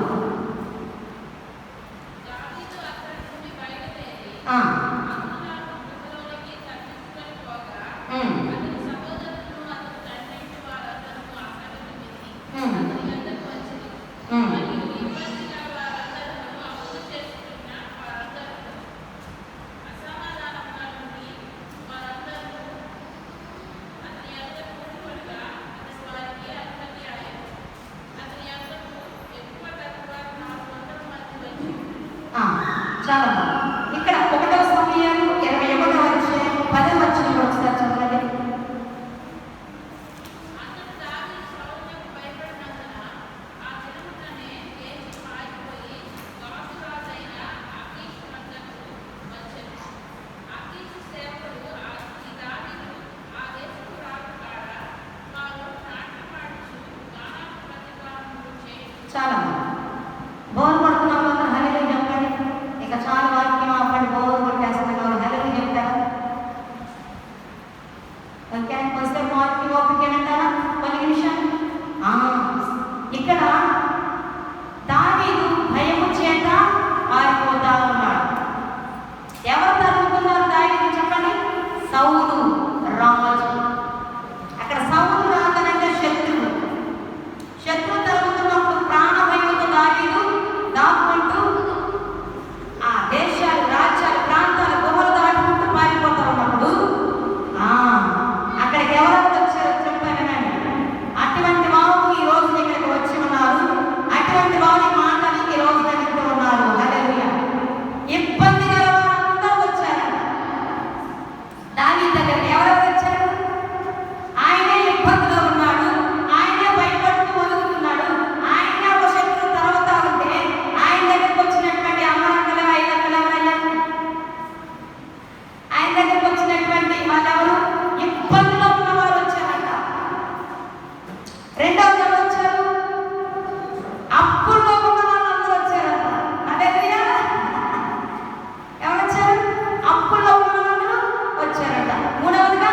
చాలా ఇక్కడ 1వ సమూయేలు 21వ అధ్యాయం 10వ వచనం ఒకసారి చదవండి. చాలా బోర్ పడుతున్న వాళ్ళు హల్లెలూయా చెప్పండి. ఇక చాలా వాక్యం ఆపండి, బోర్ కొట్టేస్తున్న వాళ్ళు హల్లెలూయా చెప్తారా? ఓకే, వస్తే వాక్యం ఓపిక అంటారా? కొన్ని నిమిషాలు. ఇక్కడ దావీదు భయము చేత పారిపోతా ఉన్నాడు. ఎవరు తరుగుతున్నారు దావీదు చెప్పండి? సౌలు రాజు. అక్కడ సౌలు రాజనంటే శత్రువు తరుగుతున్నప్పుడు ప్రాణభయంతో దావీదు దాక్కుంటూ ఆ దేశాలు, రాజ్యాలు, ప్రాంతాలు, గుహలు దాటుకుంటూ పారిపోతా ఉన్నప్పుడు అక్కడికి ఎవరెవరు వచ్చారో చెప్పాను. అటువంటి వారు ఈ రోజు ఇక్కడికి వచ్చి ఉన్నారు. అటువంటి వారి మాటలు ఈ రోజు వింటూ ఉన్నారు. హల్లెలూయా. ఇబ్బంది గల వారందరూ వచ్చారు దావీదు దగ్గరికి. ఎవరెవరు వచ్చారు? ఆయనే ఇబ్బందిలో ఉన్నాడు, ఆయనే భయపడుతూ వదులుతున్నాడు, ఆయనే ఒక శత్రువు తర్వాత ఉంటే ఆయన దగ్గరికి వచ్చినటువంటి అమ్మలక్కలు, ఐదక్కలు ఎవరయ్యా? ఆయన దగ్గరికి వచ్చినటువంటి వాళ్ళెవరు? ఇబ్బందిలో ఉన్న వారు వచ్చారంట. రెండవది ఎవరు వచ్చారు? అప్పుల్లో ఉన్న వాళ్ళందరూ వచ్చారంట. హల్లెలూయా. ఎవరు వచ్చారు? అప్పుల్లో ఉన్న వాళ్ళందరూ వచ్చారంట. మూడవదిగా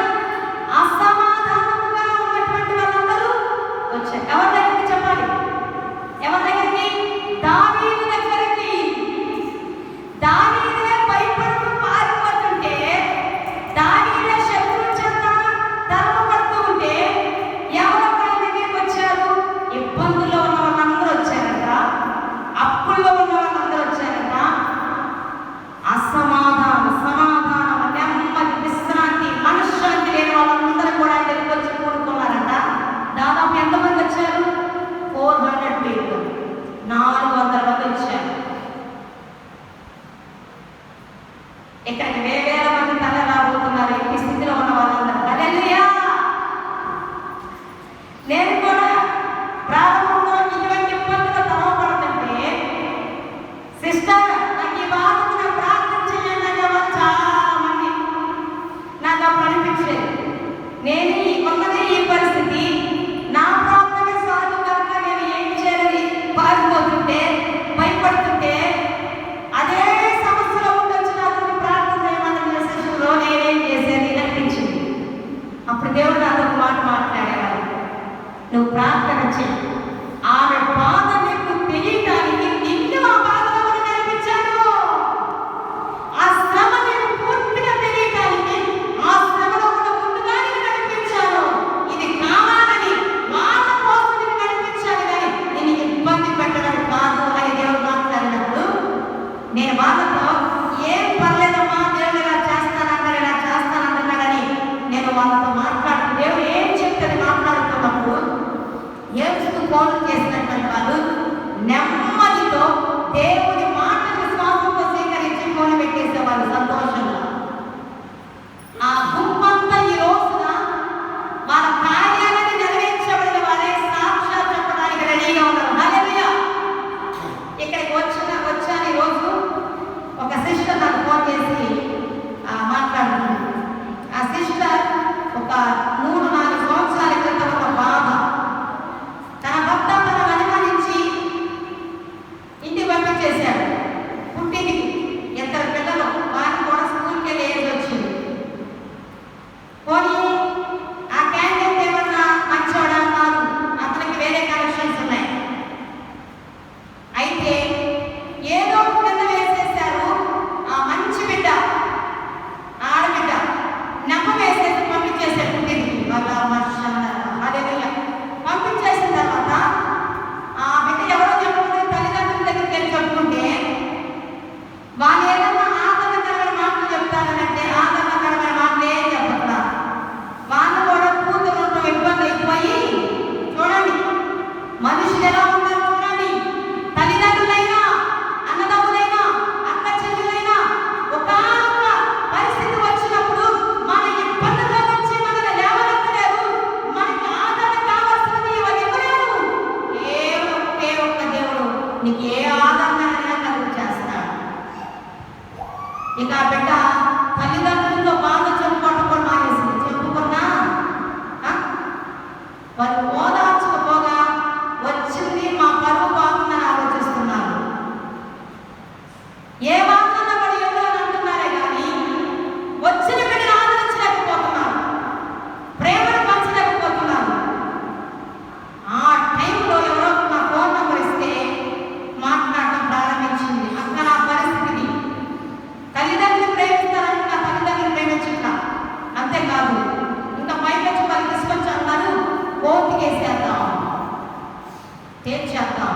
అసమాధానముగా ఉన్నటువంటి వాళ్ళందరూ వచ్చారు. ఎవరి దగ్గరికి చెప్పాలి? ఎవరి దగ్గరికి? దావీదు దగ్గరికి. దావీదే భయపడుతూ పారిపోతుంటే, దావీదే శత్రువు చేత తరమబడుతూ ఉంటే ఎవరు ఆయన దగ్గరికి వచ్చారు? ఇబ్బందుల్లో ఉన్న వాళ్ళందరూ వచ్చారంట. అప్పుల్లో ఉన్న వాళ్ళందరూ వచ్చారంట. సమాధానం, నెమ్మది, విశ్రాంతి, మనశ్శాంతి లేని వాళ్ళందరూ కూడా ఆయన దగ్గరికి వచ్చి కూడుకున్నారంట. దాదాపు ఎంతమంది వచ్చారు? 400 people. 400 మంది వచ్చారు. ఇక్కడికి వేల మంది తల రాబోతున్నారు. ఈ స్థితిలో ఉన్న వాళ్ళందరూ. హల్లెలూయా. నేను కూడా ప్రారంభంలో ఇటువంటి ఇబ్బందులు తరవబడుతుంటే, సిస్టర్ నాకు ఈ బాధకు నాకు ప్రార్థన చేయండి అనేవారు చాలా మంది. నాకు అప్పుడు అనిపించేది, నేను ఉన్నది ఈ పరిస్థితి, నా ప్రార్థన సాధు కాక నేను ఏం చేయాలని పారిపోతుంటే, భయపడుతుంటే, అదే సమస్యలో ఉండొచ్చు నాకు ప్రార్థన చేయమన్న మెసేజ్లో నేనేం చేసేది అనిపించింది. అప్పుడు దేవుడు నాతో ఒక మాట మాట్లాడేవారు, నువ్వు ప్రార్థన చేయి, ఆమె బాధ నీకు తెలియటానికి నిన్ను ఆ బాధలో నడిపించాను. ఆ శ్రమ నీకు పూర్తిగా తెలియటానికి ఆ శ్రమలో ఉన్న ముందుగానే నడిపించాను. ఇది కావాలని వాళ్ళ కోసం నేను నడిపించాను, కానీ నేను ఇబ్బంది పెట్టడం కాదు అని దేవుడు మాట్లాడినప్పుడు నేను వాళ్ళతో ఏం పర్లేదమ్మా, దేవుడు ఇలా చేస్తానంటారు, ఇలా చేస్తానంటున్నా, కానీ నేను వాళ్ళతో మాట్లాడుతూ దేవుడు ఏం చెప్తే మాట్లాడుతున్నప్పుడు ఏడుస్తూ ఫోన్ చేసినటువంటి వాళ్ళు నెమ్మదితో దేవుడి మాట విశ్వాసంతో స్వీకరించి ఫోన్ పెట్టేసేవాళ్ళు సంతోషంగా. ఆ గుంపంతా ఈ రోజున 3-4 సంవత్సరాల క్రితం ఒక బాధ. తన భర్త తనను అనుమానించి ఇంటికి పంపించేశాడు. పుట్టింటికి 2 పిల్లలు, వారికి కూడా స్కూల్కి వెళ్ళే ఏజ్ వచ్చింది. పోనీ ఆ క్యాండిడేట్ ఏమన్నా మంచోడా కాదు, అతనికి వేరే కనెక్షన్స్ ఉన్నాయి. అయితే ఏదో కింద వేసేశారు. ఆ మంచి బిడ్డ, ఆడబిడ్డ నెప్ప వేసేసి పంపించేశారు పుట్టింటికి. అదే పంపించేసిన తర్వాత ఆ బిడ్డ ఎవరో చెప్పుకుంటే తల్లిదండ్రుల దగ్గరికి వెళ్ళి చెప్పుకుంటే వాళ్ళు ఏదన్నా ఆదరణకరమైన మాటలు చెప్తారనంటే ఆదరణకరమైన మాటలు ఏం చెప్పట్లా. వాళ్ళు కూడా కూతురు ఇబ్బంది అయిపోయి, చూడండి మనుషులు ఎలా ఉంటారు చూడండి. తల్లిదండ్రులైనా, అన్నదమ్ములైనా, అక్క చెల్లెలైనా ఒకానొక పరిస్థితి వచ్చినప్పుడు మన ఇబ్బందుల్లో వచ్చి మనల్ని లేవనెత్తలేరు, మనకి ఆదరణ కావాల్సినది వాళ్ళు ఇవ్వలేరు. కేవలం ఒకే ఒక్క దేవుడు నీకు ఏ ఆదరణ కలుగు చేస్తాడు. ఇక ఆ బిడ్డ తల్లిదండ్రులతో బాధ చెప్పుకోవడం మానేసింది. చెప్పుకున్నా వాళ్ళు ఓదార్చకపోగా వచ్చింది మా పరువు బాగుందని ఆలోచిస్తున్నారు. ఏ బాగున్నా వాడు ఏదో అని అంటున్నారే కానీ వచ్చిన బిడ్డను ఆదరించలేకపోతున్నారు, ప్రేమను పంచలేకపోతున్నారు. ఆ టైంలో ఎవరో నా ఫోన్ నెంబర్ ఇస్తే మాట్లాడటం ప్రారంభించింది. అక్క నా పరిస్థితిని తల్లిదండ్రులు ప్రేమిస్తారని నా తల్లిదండ్రులు ప్రేమించుకున్నా. అంతేకాదు ఇంకా పైకొచ్చి వాళ్ళు తీసుకొచ్చి అన్నారు, కోర్టుకేసేద్దాం, తీర్చేద్దాం.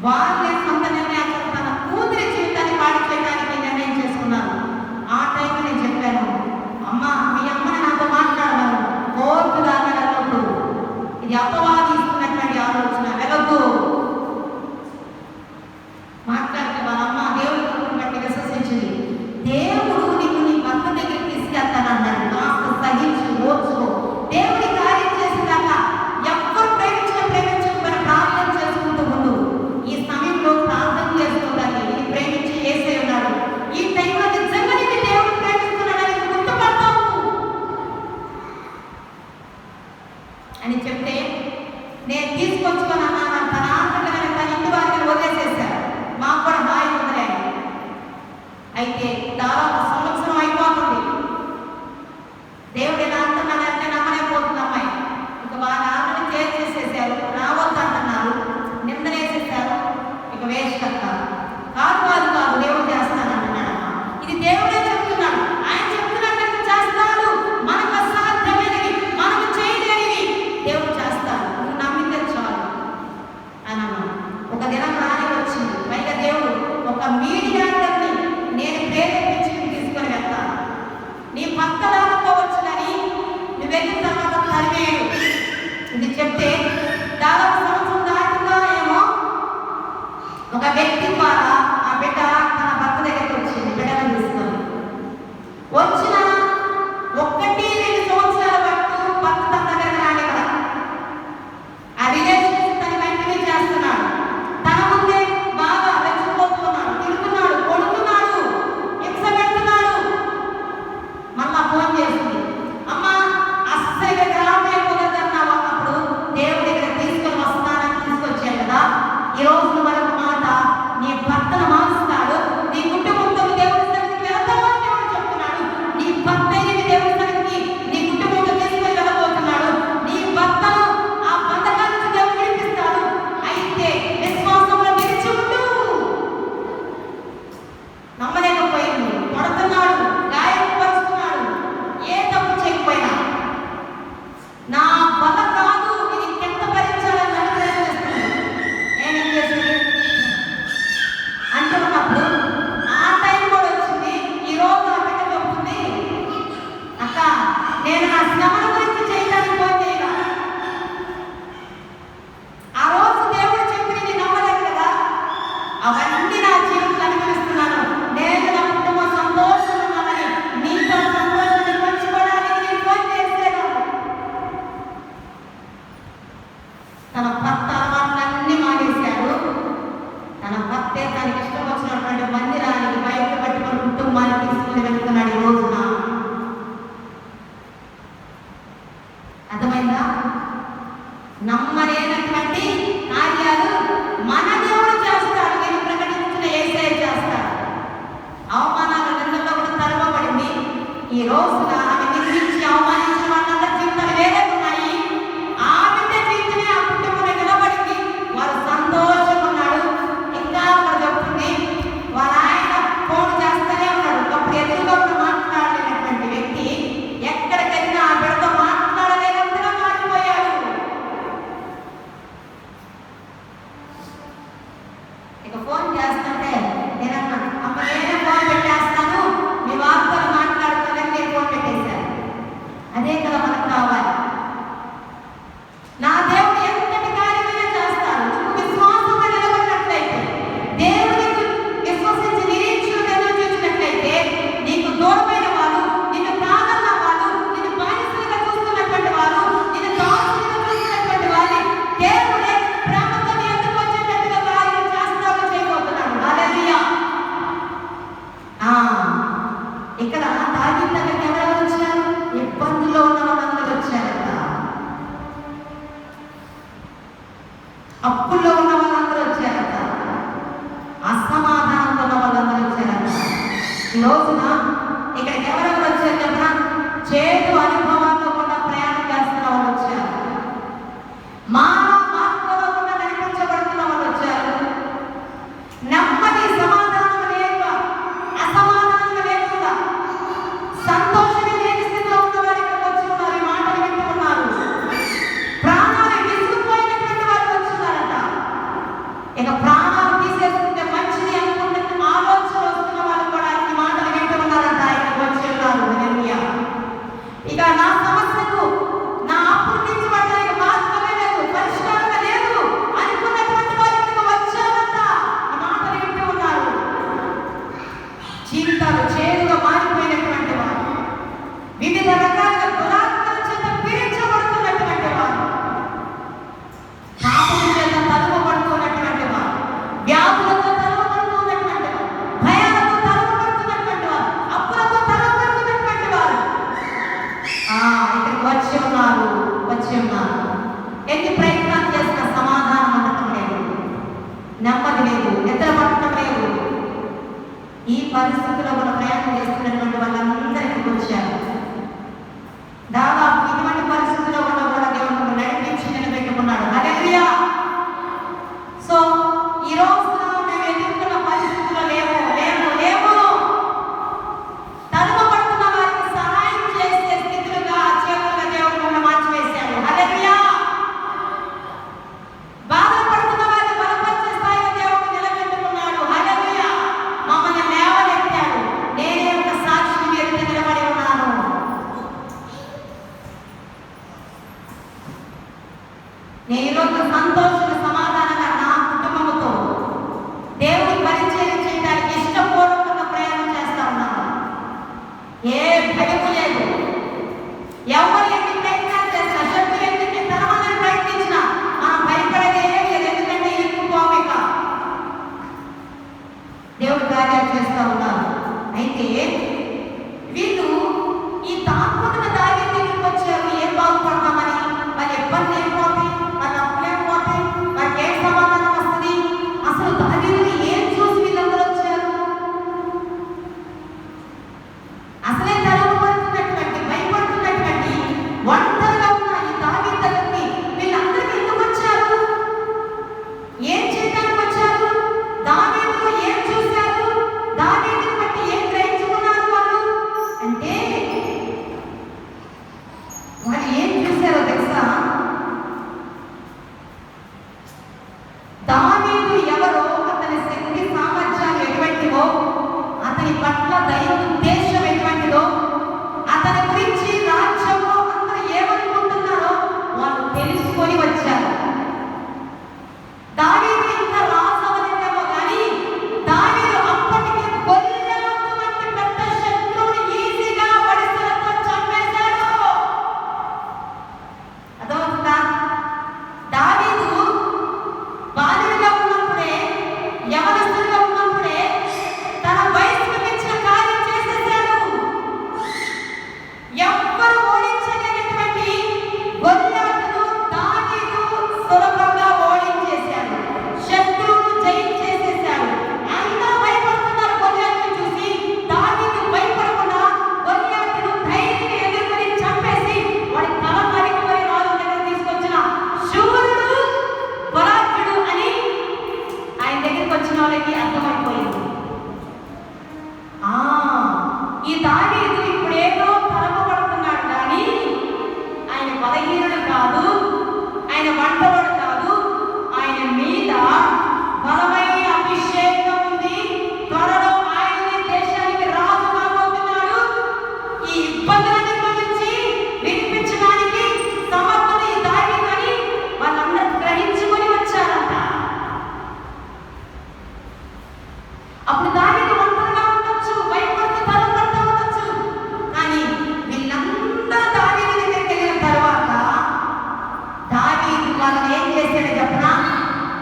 వాళ్ళే సొంత నిర్ణయాలు తన కూతురి జీవితాన్ని పాడు చేయడానికి నిర్ణయం చేసుకున్నారు. ఆ టైంలో నేను చెప్పాను, అమ్మ మీ అమ్మని నాతో మాట్లాడమను, కోర్టు దాకా వెళ్ళొద్దు, ఇది అపవాది ఇస్తున్నటువంటి ఆలోచన, వెళ్ళొద్దు. మాట్లాడితే వాళ్ళ అమ్మ దేవుడి కృపను బట్టి విశ్వసించింది. దేవుడు నీకు నీ భర్త దగ్గరికి తీసుకెళ్తానన్నాడు, కాస్త సహించి ఓర్చుకో. దేవుడి కార్యం చేసినాక ఎవ్వరు ప్రేమించకపోయినా ప్రార్థన చేసుకుంటూ ఉండు. ఈ సమయంలో ప్రార్థన చేసుకోవాలి. ఇది ప్రేమించి యేసే ఉన్నాడు. ఈ టైంలో నిజంగా నీకు దేవుడు ప్రేమిస్తున్నాడని గుర్తుపడతావు అని చెప్తే నేను తీసుకొచ్చుకొని అన్నాను. తన ఆటగానే తన ఇంటి వారిని వదిలేసేశారు. మాకు కూడా హాయి ఉందిలే. అయితే దాదాపు సంవత్సరం అయిపోతుంది. దేవుడు ఎలా అంటున్నాడంటే నమ్మలేకపోతుంది అమ్మాయి. ఇక వాళ్ళ ఆటని చేసేసేసారు, రావద్దు అంటున్నారు, నిందలేసేసారు. ఇక వేస్ట్ అంటారు. కాదు దేవుడు చేస్తానంటున్నాడు. ఇది దేవుడే చెప్తున్నాడు. ఆయన చెప్తున్నట్టు చేస్తాడు. మనకు అసాధ్యమైనవి, మనకు చేయలేనివి దేవుడు చేస్తాడు. నువ్వు నమ్మితే చాలు అని అన్నాను. ఒక దినం రాని వచ్చింది. పైగా దేవుడు ఒక మీడియాటర్ని నేను ప్రేరేపించి తీసుకొని వెళ్తాను. నీ భర్త రాకపోవచ్చునని నువ్వు వెళ్ళిన తర్వాత తరివేడు. ఇది చెప్తే దాదాపు సంవత్సరం దాటిందో ఏమో ఒక వ్యక్తి ద్వారా ఆ బిడ్డ తన భర్త దగ్గరికి వచ్చింది. బిడ్డను తీసుకొని వచ్చిన 1-2 సంవత్సరాల పట్టు భర్త తన దగ్గర రాని కదా ఆ రిలేషన్ తన వెంటనే చేస్తున్నాడు. తన ముందే బాగా రెచ్చిపోతున్నాడు, తిరుగుతున్నాడు, కొడుతున్నాడు, హింస పెడుతున్నాడు. మళ్ళా ఫోన్ చేసింది, అమ్మ అస్సలు గ్రామే కుదరదన్నావు, అప్పుడు దేవుడి దగ్గర తీసుకొని వస్తానని తీసుకొచ్చాను కదా. ఈ రోజు వరకు మాట నీ భర్తను మారుస్తాడు, నీ కుటుంబంతో దేవుడి సన్నిధికి వెళతావని దేవుడు చెప్తున్నాడు. నీ భర్త దేవుడి సన్నిధికి నీ కుటుంబంతో తీసుకొని వెళ్ళబోతున్నాడు. నీ భర్తను ఆ బంధకాల నుంచి దేవుడు విడిపిస్తాడు. అయితే విశ్వాసంలో నిలిచి ఉండు. నమ్మలేకపోయింది. కొడుతున్నాడు, గాయపరుస్తున్నాడు, ఏ తప్పు చేయకపోయినా నా వల్ల కాదు, ఇది ఎంత భరించాలని నన్ను ప్రశ్నిస్తుంది. నేనేం చేసింది అంటున్నప్పుడు ఆ టైం కూడా వచ్చింది. ఈ రోజు ఆ బిడ్డ చెప్తుంది, అక్క నేను నా శ్రమల గురించి చేయడానికి ఫోన్ చేయగా ఆ రోజు దేవుడు చెప్పింది నమ్మలేదు కదా, అవన్నీ నా జీవితంలో అనుభవిస్తున్నాను. నేను నా కుటుంబం సంతోషంగా ఉన్నామని నీతో సంతోషాన్ని పంచుకోవడానికి నేను ఫోన్ చేశాను. తన భర్త అలవాట్లన్నీ మానేశాడు. తన భర్తే తనకి ఇష్టం వచ్చినటువంటి మందిరానికి బయట పట్టుకొని కుటుంబాన్ని తీసుకుని వెళ్తున్నాడు. ఈ రోజున అర్థమైందా? నమ్మలేనటువంటి కార్యాలు మన దేవుడు చేస్తాడు. నేను ప్రకటించిన యేసయ్య చేస్తాడు. అవమానాల నిందల్లో కూడా తరమబడింది. ఈ రోజున ఆమె నిర్మించి అవమానించిన వాళ్ళందరి జీవితాలు వేరే ఉన్నాయి. ఆ బిడ్డ జీవితమే ఆ కుటుంబంలో నిలబడింది. వారు సంతోషంగా ఉన్నాడు. ఇంకా ఒకరు చెప్తుంది, వాళ్ళ ఆయన ఫోన్ చేస్తూనే ఉన్నాడు. అప్పుడు ఎదురుగా మాట్లాడలేనటువంటి వ్యక్తి ఎక్కడికెళ్ళినా ఆ బిడ్డతో మాట్లాడలేనంతగా మారిపోయాడు. ఇక ఫోన్ చేస్తుంటే నేనన్నా, అమ్మ నేనే ఫోన్ పెట్టేస్తాను, మీ వార్తలు మాట్లాడుకోలేని నేను ఫోన్ పెట్టేశాను. అదే కదా మనకు కావాలి. నా దేవుడు ఎంతటి కార్యమైనా చేస్తాడు. నువ్వు విశ్వాసంగా నిలబడినట్లయితే, దేవునికి విశ్వసించి నిరీక్షణ చూసినట్లయితే, నీకు దూరమైన వారు, నిన్ను కాదన్న వారు, నిన్ను బానిసలుగా చూస్తున్నటువంటి వారు, నిన్ను దాసులుగా చూస్తున్నటువంటి వారిని దేవుడే ప్రేమతో నీ ఎదురుకు వచ్చేటట్టుగా కార్యం చేస్తాడు, చేయబోతున్నాడు. హల్లెలూయా. ఇక్కడ దావీదు దగ్గరికి ఎవరెవరు వచ్చారు? ఇబ్బందుల్లో ఉన్న వాళ్ళందరూ వచ్చారట. అప్పుల్లో ఉన్న వాళ్ళందరూ వచ్చారట. అసమాధానంలో ఉన్న వాళ్ళందరూ వచ్చారట. ఈ రోజున ఇక్కడికి ఎవరెవరు వచ్చారు చెప్పిన? చేదు అనుభవాల్లో కూడా ప్రయాణం చేస్తున్న వాళ్ళు వచ్చారు. మానవ మార్గంలో కూడా నడిపించబడుతున్న వాళ్ళు వచ్చారు. నెమ్మది సమాధానం లేక, అసమాధానం లేకుండా, సంతోషమే లేని స్థితిలో ఉన్న వారు ఇక్కడికి వచ్చి ఉన్నారు. ఈ మాటలు వింటూ ఉన్నారు. ప్రాణాలు విసిగిపోయినటువంటి వారు వచ్చున్నారట. ఇక ప్రాణాలు తీసేసుకుంటే మంచిది అనుకుంటే ఆలోచన వస్తున్న వాళ్ళు కూడా ఈ మాటలు వింటూ ఉన్నారట. ఇక్కడికి వచ్చి ఉన్నారు. హల్లెలూయా. ఇక నా సమస్యకు, నా అప్పులు తీర్చబడడానికి మార్గమే లేదు, పరిష్కారమే లేదు అనుకున్నటువంటి వారు ఇక్కడికి వచ్చారట. ఈ మాటలు వింటూ ఉన్నారు. జీవితాలు చేదుగా మారిపోయినటువంటి వారు, వివిధ రకాలుగా దురాత్మల చేత పీడించబడుతున్నటువంటి వారు, పాపం చేత తరుమబడుతున్నటువంటి వారు, వ్యాధులతో తరుమబడుతున్నటువంటి వారు, భయాలతో తరుమబడుతున్నటువంటి వారు, అప్పులతో తరుమబడుతున్నటువంటి వారు ఇక్కడికి వచ్చి ఉన్నారు. ఎన్ని ప్రయత్నాలు చేసిన సమాధానం ఉండటం లేదు, నెమ్మది లేదు, నిద్ర పట్టడం లేదు. ఈ పరిస్థితిలో మనం ప్రయాణం చేస్తున్నటువంటి వాళ్ళందరికీ వచ్చారు. దాదాపు ఇటువంటి పరిస్థితిలో కూడా దేవుడు నడిపించి నిలబెట్టుకున్నాడు. హల్లెలూయా. సో ఈ రోజు మేము ఎదుర్కొన్న పరిస్థితుల్లో లేము. తరుమబడుతున్న వారికి సహాయం చేసే స్థితులుగా, చేతులుగా దేవుడు మమ్మల్ని మార్చివేశాడు. హల్లెలూయా. బాధపడుతున్న వారిని బలపరిచే స్థాయిలో దేవుడు నిలబెట్టుకున్నాడు. హల్లెలూయా. మమ్మల్ని లేవనెత్తాడు. నేనే ఒక సాక్షిని ఎదుట నిలబడి ఉన్నాను. నేను ఈరోజు సంతోషంగా, సమాధానంగా నా కుటుంబంతో దేవుని పరిచయం చేయడానికి ఇష్టపూర్వకంగా ప్రయాణం చేస్తా ఉన్నాను. ఏ భయము లేదు. ఎవరు ఎన్ని ప్రయత్నాలు చేసినా, శత్రువు ఎన్ని తరమని ప్రయత్నించినా మనం భయపడేది ఏమీ లేదు. ఎందుకంటే ఇరుక్కుపోమిక దేవుడు కార్యాలు చేస్తూ ఉన్నారు. అయితే వీళ్ళు ఈ తాత్మక దావీదు దగ్గరికి వచ్చారు. ఏం బాగుపడతామని, వాళ్ళ ఇబ్బంది ఏం పోతాయి, వాళ్ళ అప్పులేం పోతాయి, వాళ్ళకి ఏం సమాధానం వస్తుంది? అసలు దావీదుని ఏం చూసి వీళ్ళందరూ వచ్చారు? అసలే తరుమబడుతున్నటువంటి, భయపడుతున్నటువంటి, ఒంటరిగా ఉన్న ఈ దావీదు దగ్గరికి వీళ్ళందరికీ ఎందుకు వచ్చారు? ఏం చేయడానికి వచ్చారు? దావీదులో ఏం చూశారు? దావీదుని బట్టి ఏం గ్రహించుకున్నారు వాళ్ళు అంటే, వాళ్ళు ఏం చూశారో తెలుసా? దావీదు ఎవరో, అతని శక్తి సామర్థ్యాలు ఎటువంటివో, అతని పట్ల దైవ ఉద్దేశం ఎటువంటిదో, అతని గురించి రాజ్యంలో అందరూ ఏమనుకుంటున్నారో వాళ్ళు తెలుసుకొని వచ్చారు. దావీదు ఇంకా రాజు అవలేదేమో కానీ దావీదు అప్పటికే గొల్లియాతు వంటి పెద్ద శత్రువుని ఈజీగా వడిసెలతో చంపేశాడు.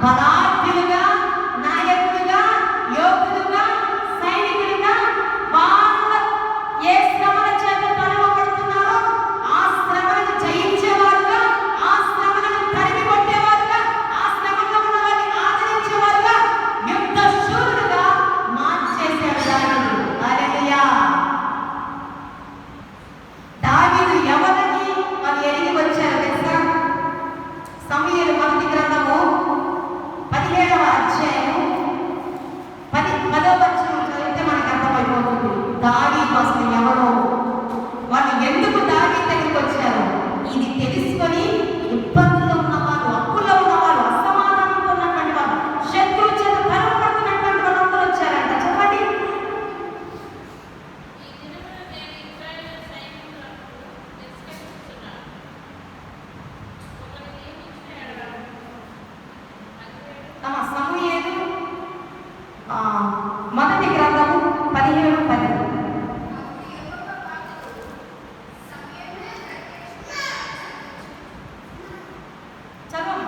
బలాఢ్యులుగా, నాయకులుగా, యోగులుగా, సైనికులుగా వాళ్ళ ఏ శ్రమల చేత తరమబడుతున్నారో ఆ శ్రమలను జయించేవారుగా, ఆ శ్రమలను తరిమి కొట్టేవారుగా, ఆ శ్రమలో ఉన్న వారిని ఆదరించేవారుగా, యుద్ధ శూరులుగా మార్చేశాడు దావీదు. హల్లెలూయా. దావీదు ఎవరిని వాళ్ళు ఎరిగి వచ్చారు తెలుసా? సమూయేలు మొదటి గ్రంథము 17వ అధ్యాయము 10వ వచనం చదివితే మనకు అర్థమైపోతుంది దావీదు అసలు ఎవరో, వాళ్ళు ఎందుకు దావీదు దగ్గరికి వచ్చారు. ఇది తెలుసుకొని ఇబ్బందుల్లో ఉన్నవాళ్ళు, అప్పుల్లో ఉన్నవాళ్ళు, అసమాధానంతో ఉన్నటువంటి వాళ్ళు, శత్రువు చేత తరమబడుతున్నటువంటి వాళ్ళందరూ వచ్చారంట. చెప్పండి. సమూయేలు మొదటి గ్రంథము 17:10. చదువు.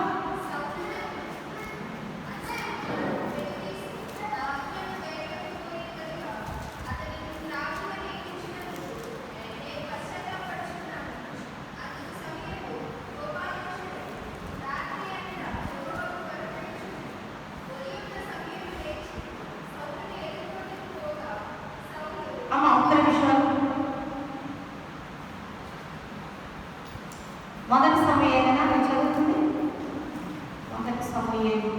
అమ్మ ఒక్క నిమిషం. మొదటి సమూయేలేనా నేను చదువుతుంది? మొదటి సమూయేలు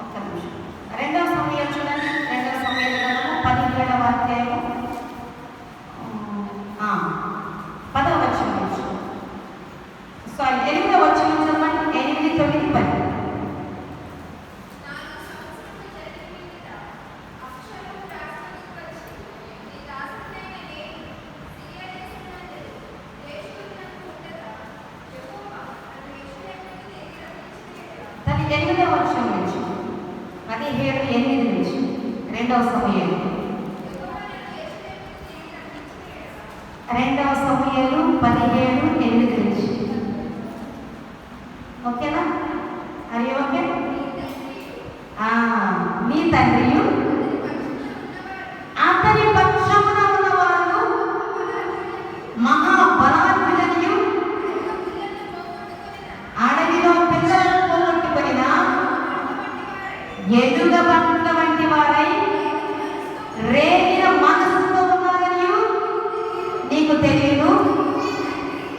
ఒక్క నిమిషం. రెండవ సమూయేలు చూడండి. రెండవ సమూయేలు గ్రంథము 17వ అధ్యాయము 10వ వచనం నుంచి. సారీ 8వ వచనం చదవండి. 8, 9, 10. తన 8వ వచనం నుంచి 17:8 నుంచి రెండవ సమూయేలు 17:8 నుంచి. ఓకేనా? అది ఓకే. నీ తండ్రియు అతని పక్షమున ఉన్నవారు మహాబలాఢ్యులనియు అడవిలో పిల్లలను పోగొట్టుకొనిన ఎలుగుబంట్ల వంటి వారై రేగిన మనసుతో ఉన్నారనియు నీకు తెలియదు.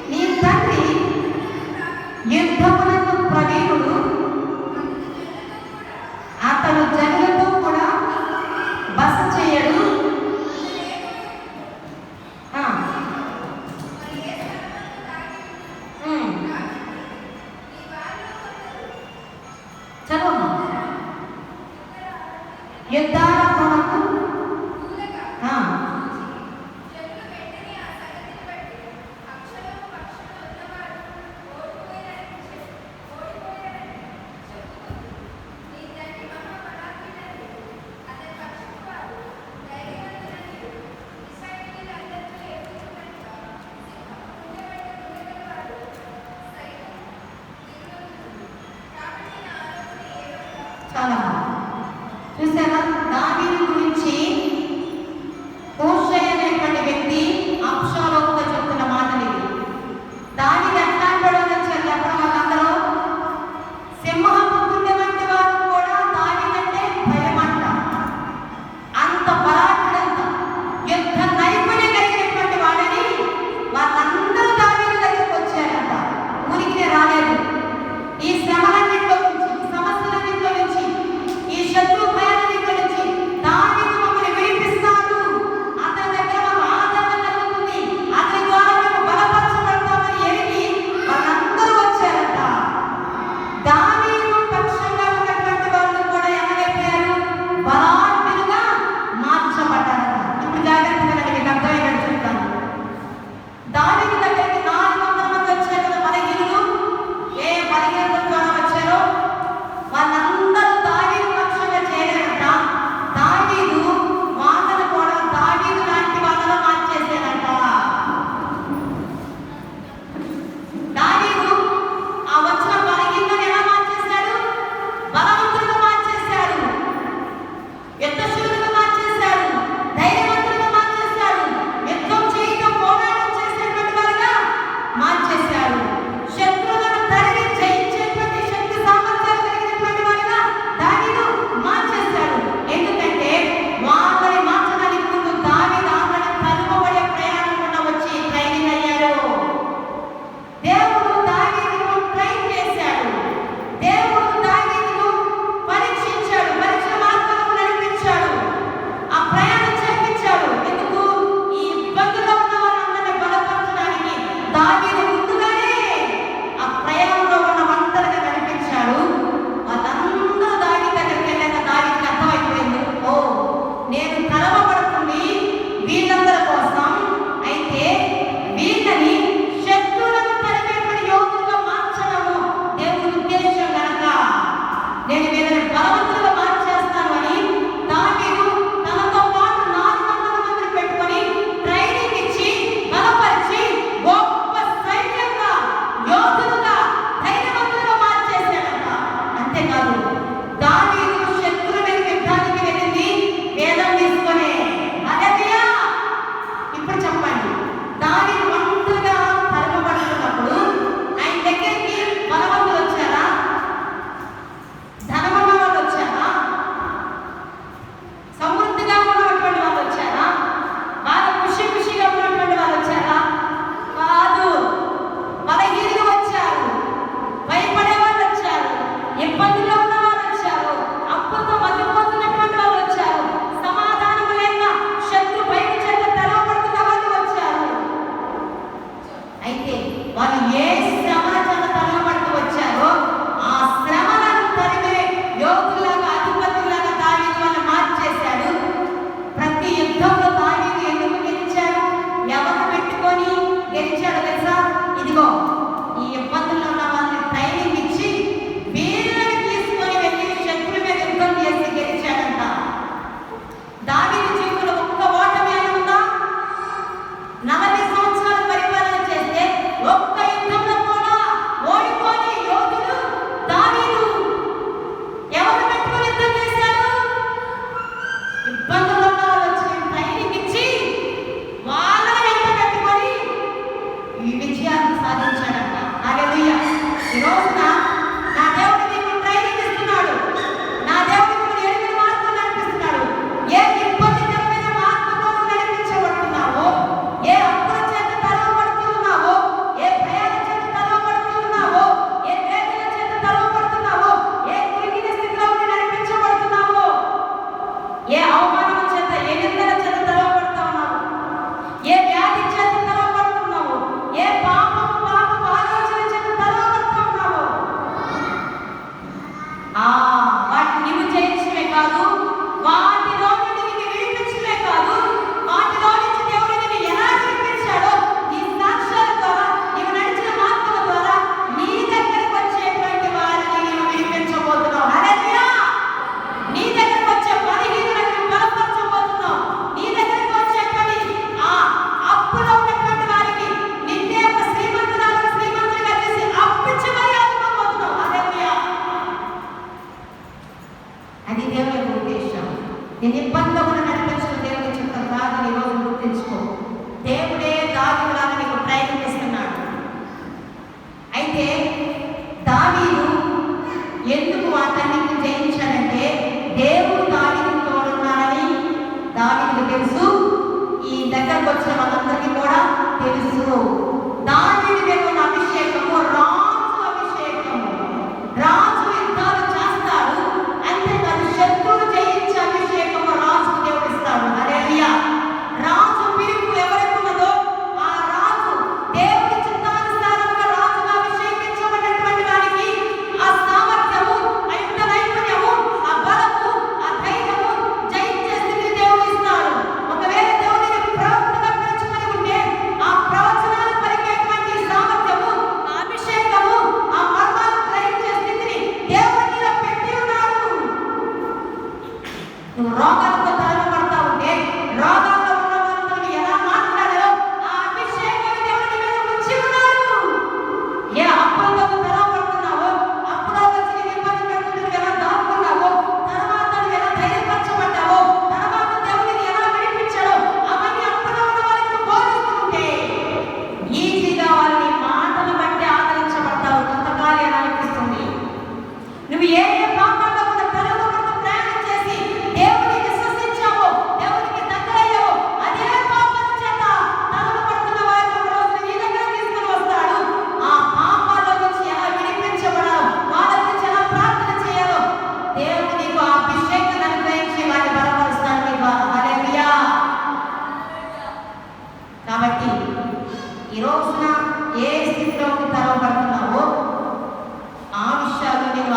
నీ తండ్రి యుద్ధములకు ప్రవీణుడు, అతడు జనులతో కూడా బస చేయడు. చదువు. యుద్ధారంభమునకు చాలా చూసారా? దావీదు గురించి హూషై అనేటువంటి వ్యక్తి అబ్షాలోముతో చెప్తున్న మాటలు ఇవి. దావీదు ఎట్లాంటి చెప్పడం వాళ్ళందరూ సింహపు గుండె వంటి వారు కూడా దావీదంటే భయమంట. అంత పరాక్రమంత యుద్ధ నైపుణ్యం కలిగినటువంటి వాడని వాళ్ళందరూ దావీదు దగ్గరికి వచ్చారంట. ఊరికి రాలేదు. ఈ శ్రమలన్నింటిలో నుంచి, ఈ సమస్యలన్నింటిలో నుంచి, ఈ శత్రు భయాలన్నింటిలో నుంచి దావీదు ముందుగానే ఆ ప్రయాణంలో ఉన్న ఒంటరిగా కనిపించాడు. వాళ్ళందరూ దావీదు దగ్గరికి వెళ్ళాక దావీదుకి అర్థమైపోయింది, ఓ నేను తరమబడుతుంది వీళ్ళందరి కోసం, అయితే వీళ్ళని శత్రువులను తరిమేటువంటి యోధులుగా మార్చడము దేవుని ఉద్దేశం కనుక నేను వీళ్ళని బలవంతులుగా మార్చేస్తాను అని దావీదు తనతో పాటు 400 మందిని పెట్టుకొని ట్రైనింగ్ ఇచ్చి బలపరిచి గొప్ప సైన్యంగా యోధులుగా ధైర్యవంతులుగా మార్చేశాడంట. అంతేకాదు దావీదు శత్రువు మీద యుద్ధానికి వెళ్ళింది వేదం తీసుకొని. హల్లెలూయా. ఇప్పుడు చెప్పండి, దావీదు ఒంటరిగా తరమబడుతున్నప్పుడు ఆయన దగ్గరికి బలవంతులు వచ్చారా? ధనమున్న వాళ్ళు వచ్చారా? సమృద్ధిగా ఉన్నటువంటి వాళ్ళు వచ్చారా? బాగా ఖుషిగా ఉన్నటువంటి వాళ్ళు వచ్చారా? కాదు. బలహీనులు వచ్చారు, భయపడే వాళ్ళు వచ్చారు, ఇబ్బందుల్లో ఉన్న వాళ్ళు వచ్చారు, అప్పుతో మగ్గిపోతున్నటువంటి వాళ్ళు వచ్చారు, సమాధానం లేక శత్రు భయం చేత తెరవబడుతున్న వాళ్ళు వచ్చారు. అయితే వాళ్ళు ఏ శ్రమల చేత తరమబడుతూ వచ్చారో ఆ శ్రమలను తరిమే యోధులాగా అధిపతులాగా దావీదు వాళ్ళని మార్చేశాడు. ప్రతి యుద్ధంలో దావీదు ఎందుకు గెలిచాడు? ఎవరు పెట్టుకొని గెలిచాడు తెలుసా? ఇదిగో ఈ ఇబ్బందుల్లో ఉన్న వాళ్ళని ట్రైనింగ్ ఇచ్చి వీళ్ళని తీసుకొని వెళ్ళి శత్రు మీద యుద్ధం చేసి గెలిచాడంట. దావీదు జీవితంలో ఒక్క ఓటమి అని ఉందా? 40 సంవత్సరాలు పరిపాలన చేస్తే ఒక్క యుద్ధంలో కూడా ఓడిపోని యోధుడు దావీదు. ఎవరు పెట్టుకొని యుద్ధం చేశాడు? ఇబ్బందుల్లో ఉన్న వాళ్ళు వచ్చి ట్రైనింగ్ ఇచ్చి వాళ్ళని వెంట పెట్టుకొని ఈ విజయాన్ని సాధించాడంట. హల్లెలూయా. ఈ రోజున నా దేవుడు నీకు ట్రైనింగ్ ఇస్తున్నాడు. నా దేవుడు నీకు 8 మార్గాలు నడిపిస్తున్నాడు. ఏ ఇబ్బందికరమైన మార్గంలో నడిపించబడుతున్నావో, ఏ అప్పుల చేత తరమబడుతూ ఉన్నావో, ఏ భయాల చేత తరమబడుతూ ఉన్నావో, ఏ వేదన చేత తరమబడుతున్నావో, ఏ కృంగిన స్థితిలో నడిపించబడుతున్నావో, ఏ అవమానం చేత ఏ నిందల చేత తరమబడుతూ ఉన్నావు, ఏ వ్యాధి చేత తరమబడుతున్నావు, ఏ పాపపు ఆలోచన చేత తరమబడుతూ ఉన్నావు,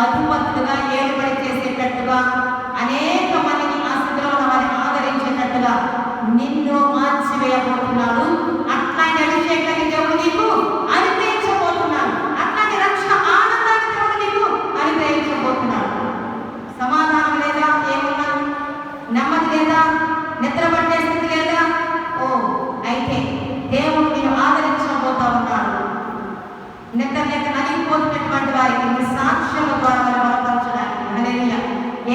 అధిపతులుగా ఏలుబడి చేసేటట్టుగా, అనేక మందిని ఆ స్థితిలో ఉన్న వారిని ఆదరించేటట్టుగా నిన్ను మార్చివేయబోతున్నాడు. అట్లాంటి అభిషేకాన్ని దేవుడు నీకు అనుగ్రహించబోతున్నాడు. అట్లాంటి రక్షణ ఆనందాన్ని దేవుడు నీకు అనుగ్రహించబోతున్నాడు. సమాధానం లేదా, ఏమన్నా నెమ్మది లేదా, నిద్ర పట్టే స్థితి లేదా? అయితే దేవుడు నేను ఆదరించబోతా ఉన్నాడు. నిద్ర లేక నలిగిపోతున్నటువంటి వారికి నీ సాక్ష్యము ద్వారా బలపరచడానికి హల్లెలూయా.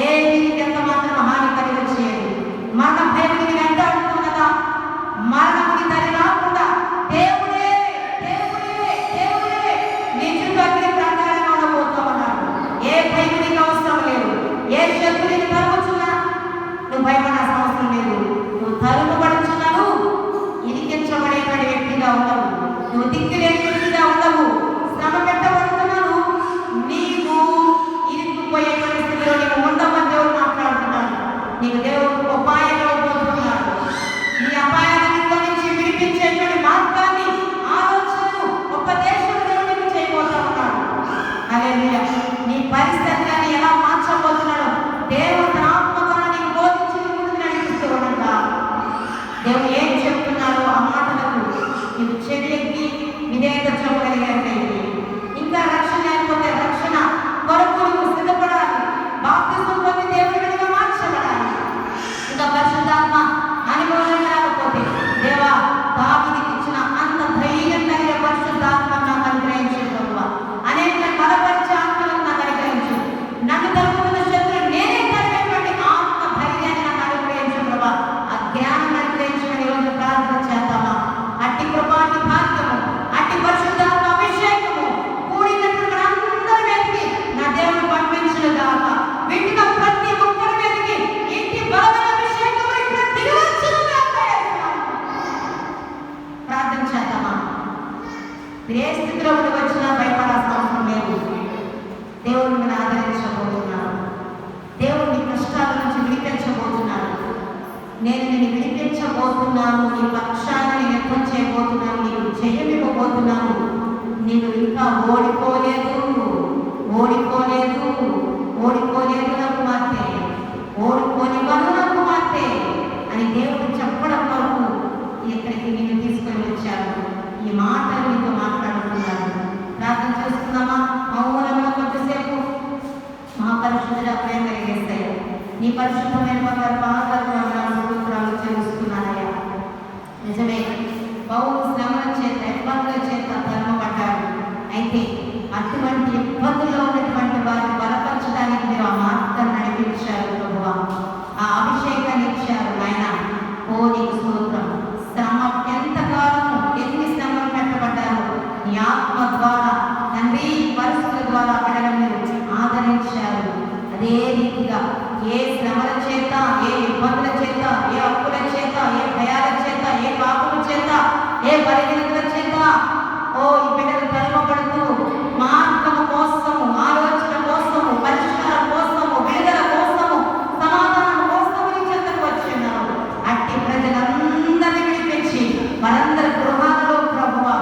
ఏ నీకు ఎంత మాత్రం హాని కలిగి చేయదు. మరణ భయం వెంటాడుతున్నదా? మరణముని తరి రాకుండా దేవుడే దేవుడే దేవుడే నీ చుట్టూ అగ్ని ప్రాకారంగా ఉండబోతా ఉన్నాడు. ఏ భయం నీకు అవసరం లేదు. ఏ శత్రువుని తరుముచున్నా నువ్వు భయపడాల్సిన అవసరం లేదు. నువ్వు తరుముబడుచున్నాను, ఇరికించబడేటువంటి వ్యక్తిగా ఉండవు. నువ్వు దిక్కులేని వ్యక్తిగా ఉండవు. శ్రమ పెట్టబడుతున్నాను, నీవు ఇరుక్కుపోయే పరిస్థితిలో నీవు ఉండమని దేవుడు మాట్లాడుతున్నాడు. నీకు దేవుడు ఉపాయంలో పోతున్నాడు. నీ అపాయాలన్నింటిలో నుంచి విడిపించేటువంటి మార్గాన్ని, ఆలోచనలు, ఉపదేశం దేవుడు నీకు చేయబోతా ఉన్నాడు. హల్లెలూయా. నీ పరిస్థితులను ఎలా మార్చబోతున్నాడు దేవుడు తన ఆత్మ ద్వారా నీకు బోధించి ముందుకు నడిపిస్తూ ఉండగా దేవుడు ఏం చెప్తున్నారో ఆ మాటలకు నీకు చెవియెక్కి విధేయత చూపగలిగినట్లయితే, ఇంకా రక్షణ లేకపోతే రక్షణ కొరకు నువ్వు సిద్ధపడాలి. బాప్తిసం పొంది దేవుని విడిగా మార్చబడాలి. ఇంకా పరిశుద్ధాత్మ అనుభవం లేకపోతే దేవా దావీదుకి ఇచ్చిన అంత ధైర్యం కలిగిన పరిశుద్ధాత్మ నాకు అనుగ్రహించు ప్రభువా. అనేక బలపరిచే ఆత్మలను నాకు అనుగ్రహించు. నన్ను తలుపుతున్న శత్రువు నేనే కలిగినటువంటి ఆత్మ ధైర్యాన్ని నాకు అనుగ్రహించు ప్రభా. ఆ జ్ఞానం అనుగ్రహించిన ఈరోజు ప్రార్థన చేద్దామా? అట్టి కృపాటి భాగ్యము, అట్టి పరిశుద్ధాత్మ అభిషేకము కూడినటువంటి అందరి మీదకి నా దేవుడు పంపించును గాక. వింటున్న ప్రతి ఒక్కరి మీదకి ఇంటి బలమైన అభిషేకము ఇక్కడ దిగివచ్చును గాక. ప్రార్థన చేద్దామా? ఏ స్థితిలో వచ్చినా భయపడాల్సిన అవసరం లేదు. దేవుడు నిన్ను ఆదరించబోతున్నాడు. దేవుడు నీ కష్టాల నుంచి విడిపించబోతున్నాడు. నేను నిన్ను విడిపించబోతున్నాను. నీ పక్షాన్ని యుద్ధం చేయబోతున్నాను. నీకు జయమివ్వబోతున్నాను. నీవు ఇంకా ఓడిపోలేదు, ఓడిపోలేదు, ఓడిపోలేదు నా కుమార్తె, ఓడిపోనివ్వను నా కుమార్తె అని దేవుడు చెప్పడం వరకు ఇక్కడికి నేను తీసుకొని వచ్చాను. ఈ మాటలు నీతో మాట్లాడుతున్నాను. ప్రార్థన చేస్తున్నామా? మౌనంలో కొంతసేపు మహాపరిశుద్ధుడ ప్రేమ కలిగేస్తాయి. నీ పరిశుద్ధమైన బంగారు పాదాలు సూత్రాలు చేస్తున్నానయ్యా. నిజమే, పౌలు శ్రమల చేత ఇబ్బందుల చేత ధర్మపడ్డాడు. అయితే అటువంటి ఇబ్బందుల్లో ఉన్నటువంటి వారిని బలపరచడానికి మీరు ఆ మార్గాన్ని నడిపించారు ప్రభువా. ఆ అభిషేకాన్ని ఇచ్చారు ఆయన. ఓ నీకు స్తోత్రం. శ్రమ ఎంతకాలం ఎన్ని శ్రమలు పెట్టబడ్డారు నీ ఆత్మ ద్వారా తండ్రి, పరిస్థితుల ద్వారా బిడ్డలను మీరు ఆదరించారు. అదే రీతిగా ఏ శ్రమల చేత, ఏ ఇబ్బందుల చేత, ఏ అప్పుల చేత, ఏ భయాల చేత, ఏ పాపల చేత, ఏ బలహీనతల చేత ఈ బిడ్డలు కలపబడుతూ మార్గము కోసము, ఆలోచన కోసము, పరిష్కారం కోసము, విడుదల కోసము, సమాధానం కోసము నీ చెంతకు వచ్చి ఉన్నారు. అట్టి ప్రజలందరినీ విడిపించి వారందరి గృహాలలో ప్రభువా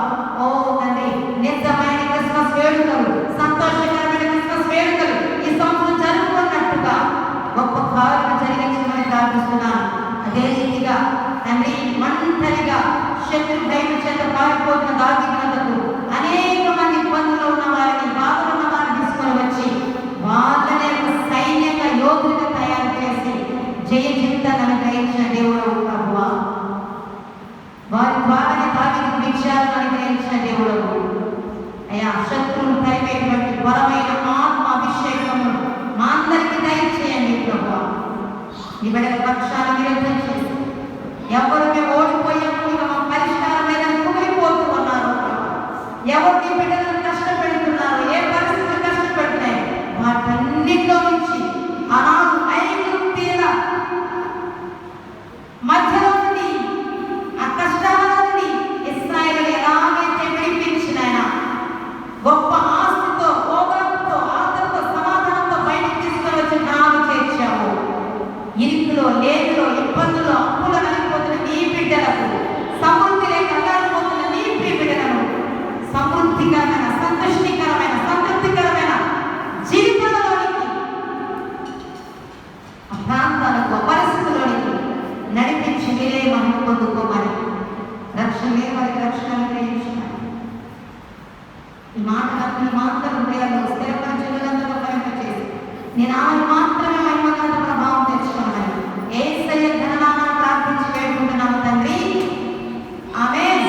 తండ్రి నిజమైన క్రిస్మస్ వేడుకలు, సంతోషకరమైన క్రిస్మస్ వేడుకలు ఈ సంవత్సరం జరుపుకున్నట్టుగా గొప్ప కార్యం జరిగించమని ప్రార్థిస్తున్నాను. అదే రీతిగా తండ్రి ఒంటరిగా శత్రు భయం చేత పారిపోతున్న దావీదునకు అనేక మంది ఇబ్బందులు ఉన్న వారిని, బాధలు ఉన్న వారిని తీసుకొని వచ్చి వాళ్ళనే ఒక సైన్యంగా యోధులుగా తయారు చేసి జయ జీవితాన్ని అనుగ్రహించిన దేవుడు ప్రభువా. వారి ద్వారానే దావీదుకు విజయాలను అనుగ్రహించిన దేవుడు అయ్యా. శత్రువును తరిమేటువంటి బలమైన ఆత్మ అభిషేకము మా అందరికీ దయచేయండి ప్రభువా. నీ బిడ్డల పక్షాన్ని విరుద్ధం చేసి ఎవరు మేము ఓడిపోయాము, ఇక మా పరిష్కారం లేదని కుమిలిపోతూ ఉన్నారు. ఎవరు నీ బిడ్డలను కష్టపెడుతున్నారు, ఏ పరిస్థితులు కష్టపెడుతున్నాయి, వాటన్నిటిలో నుంచి ఆనాడు ఐగుప్తీయుల మధ్యలో నుండి, ఆ కష్టాల నుండి ఇశ్రాయేలు ఎలాగైతే విడిపించిన గొప్ప ఆస్తితో, భోగంతో, ఆదరతో, సమాధానంతో బయటికి తీసుకొని వచ్చి నాలు చేర్చాము. ఇరుకులో, లేదులో, ఇబ్బందులో, అప్పుల నలిగిపోతున్న నీ బిడ్డలకు, సమృద్ధి లేక అల్లాడిపోతున్న నీ బిడ్డలను సమృద్ధికరమైన, సంతృష్టికరమైన, సంతృప్తికరమైన జీవితంలో ఈ మాటలన్నీ మాత్రం హృదయాల్లో స్థిరపరచులంతగా ఫలింపచేసి నేను ఆమె మాత్రమే మహిమగల ప్రభావం తెచ్చుకున్నాను. యేసయ్య ఘననామాన్ని ప్రార్థించి వేడుకుంటున్నాము తండ్రి, ఆమేన్.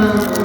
Oh.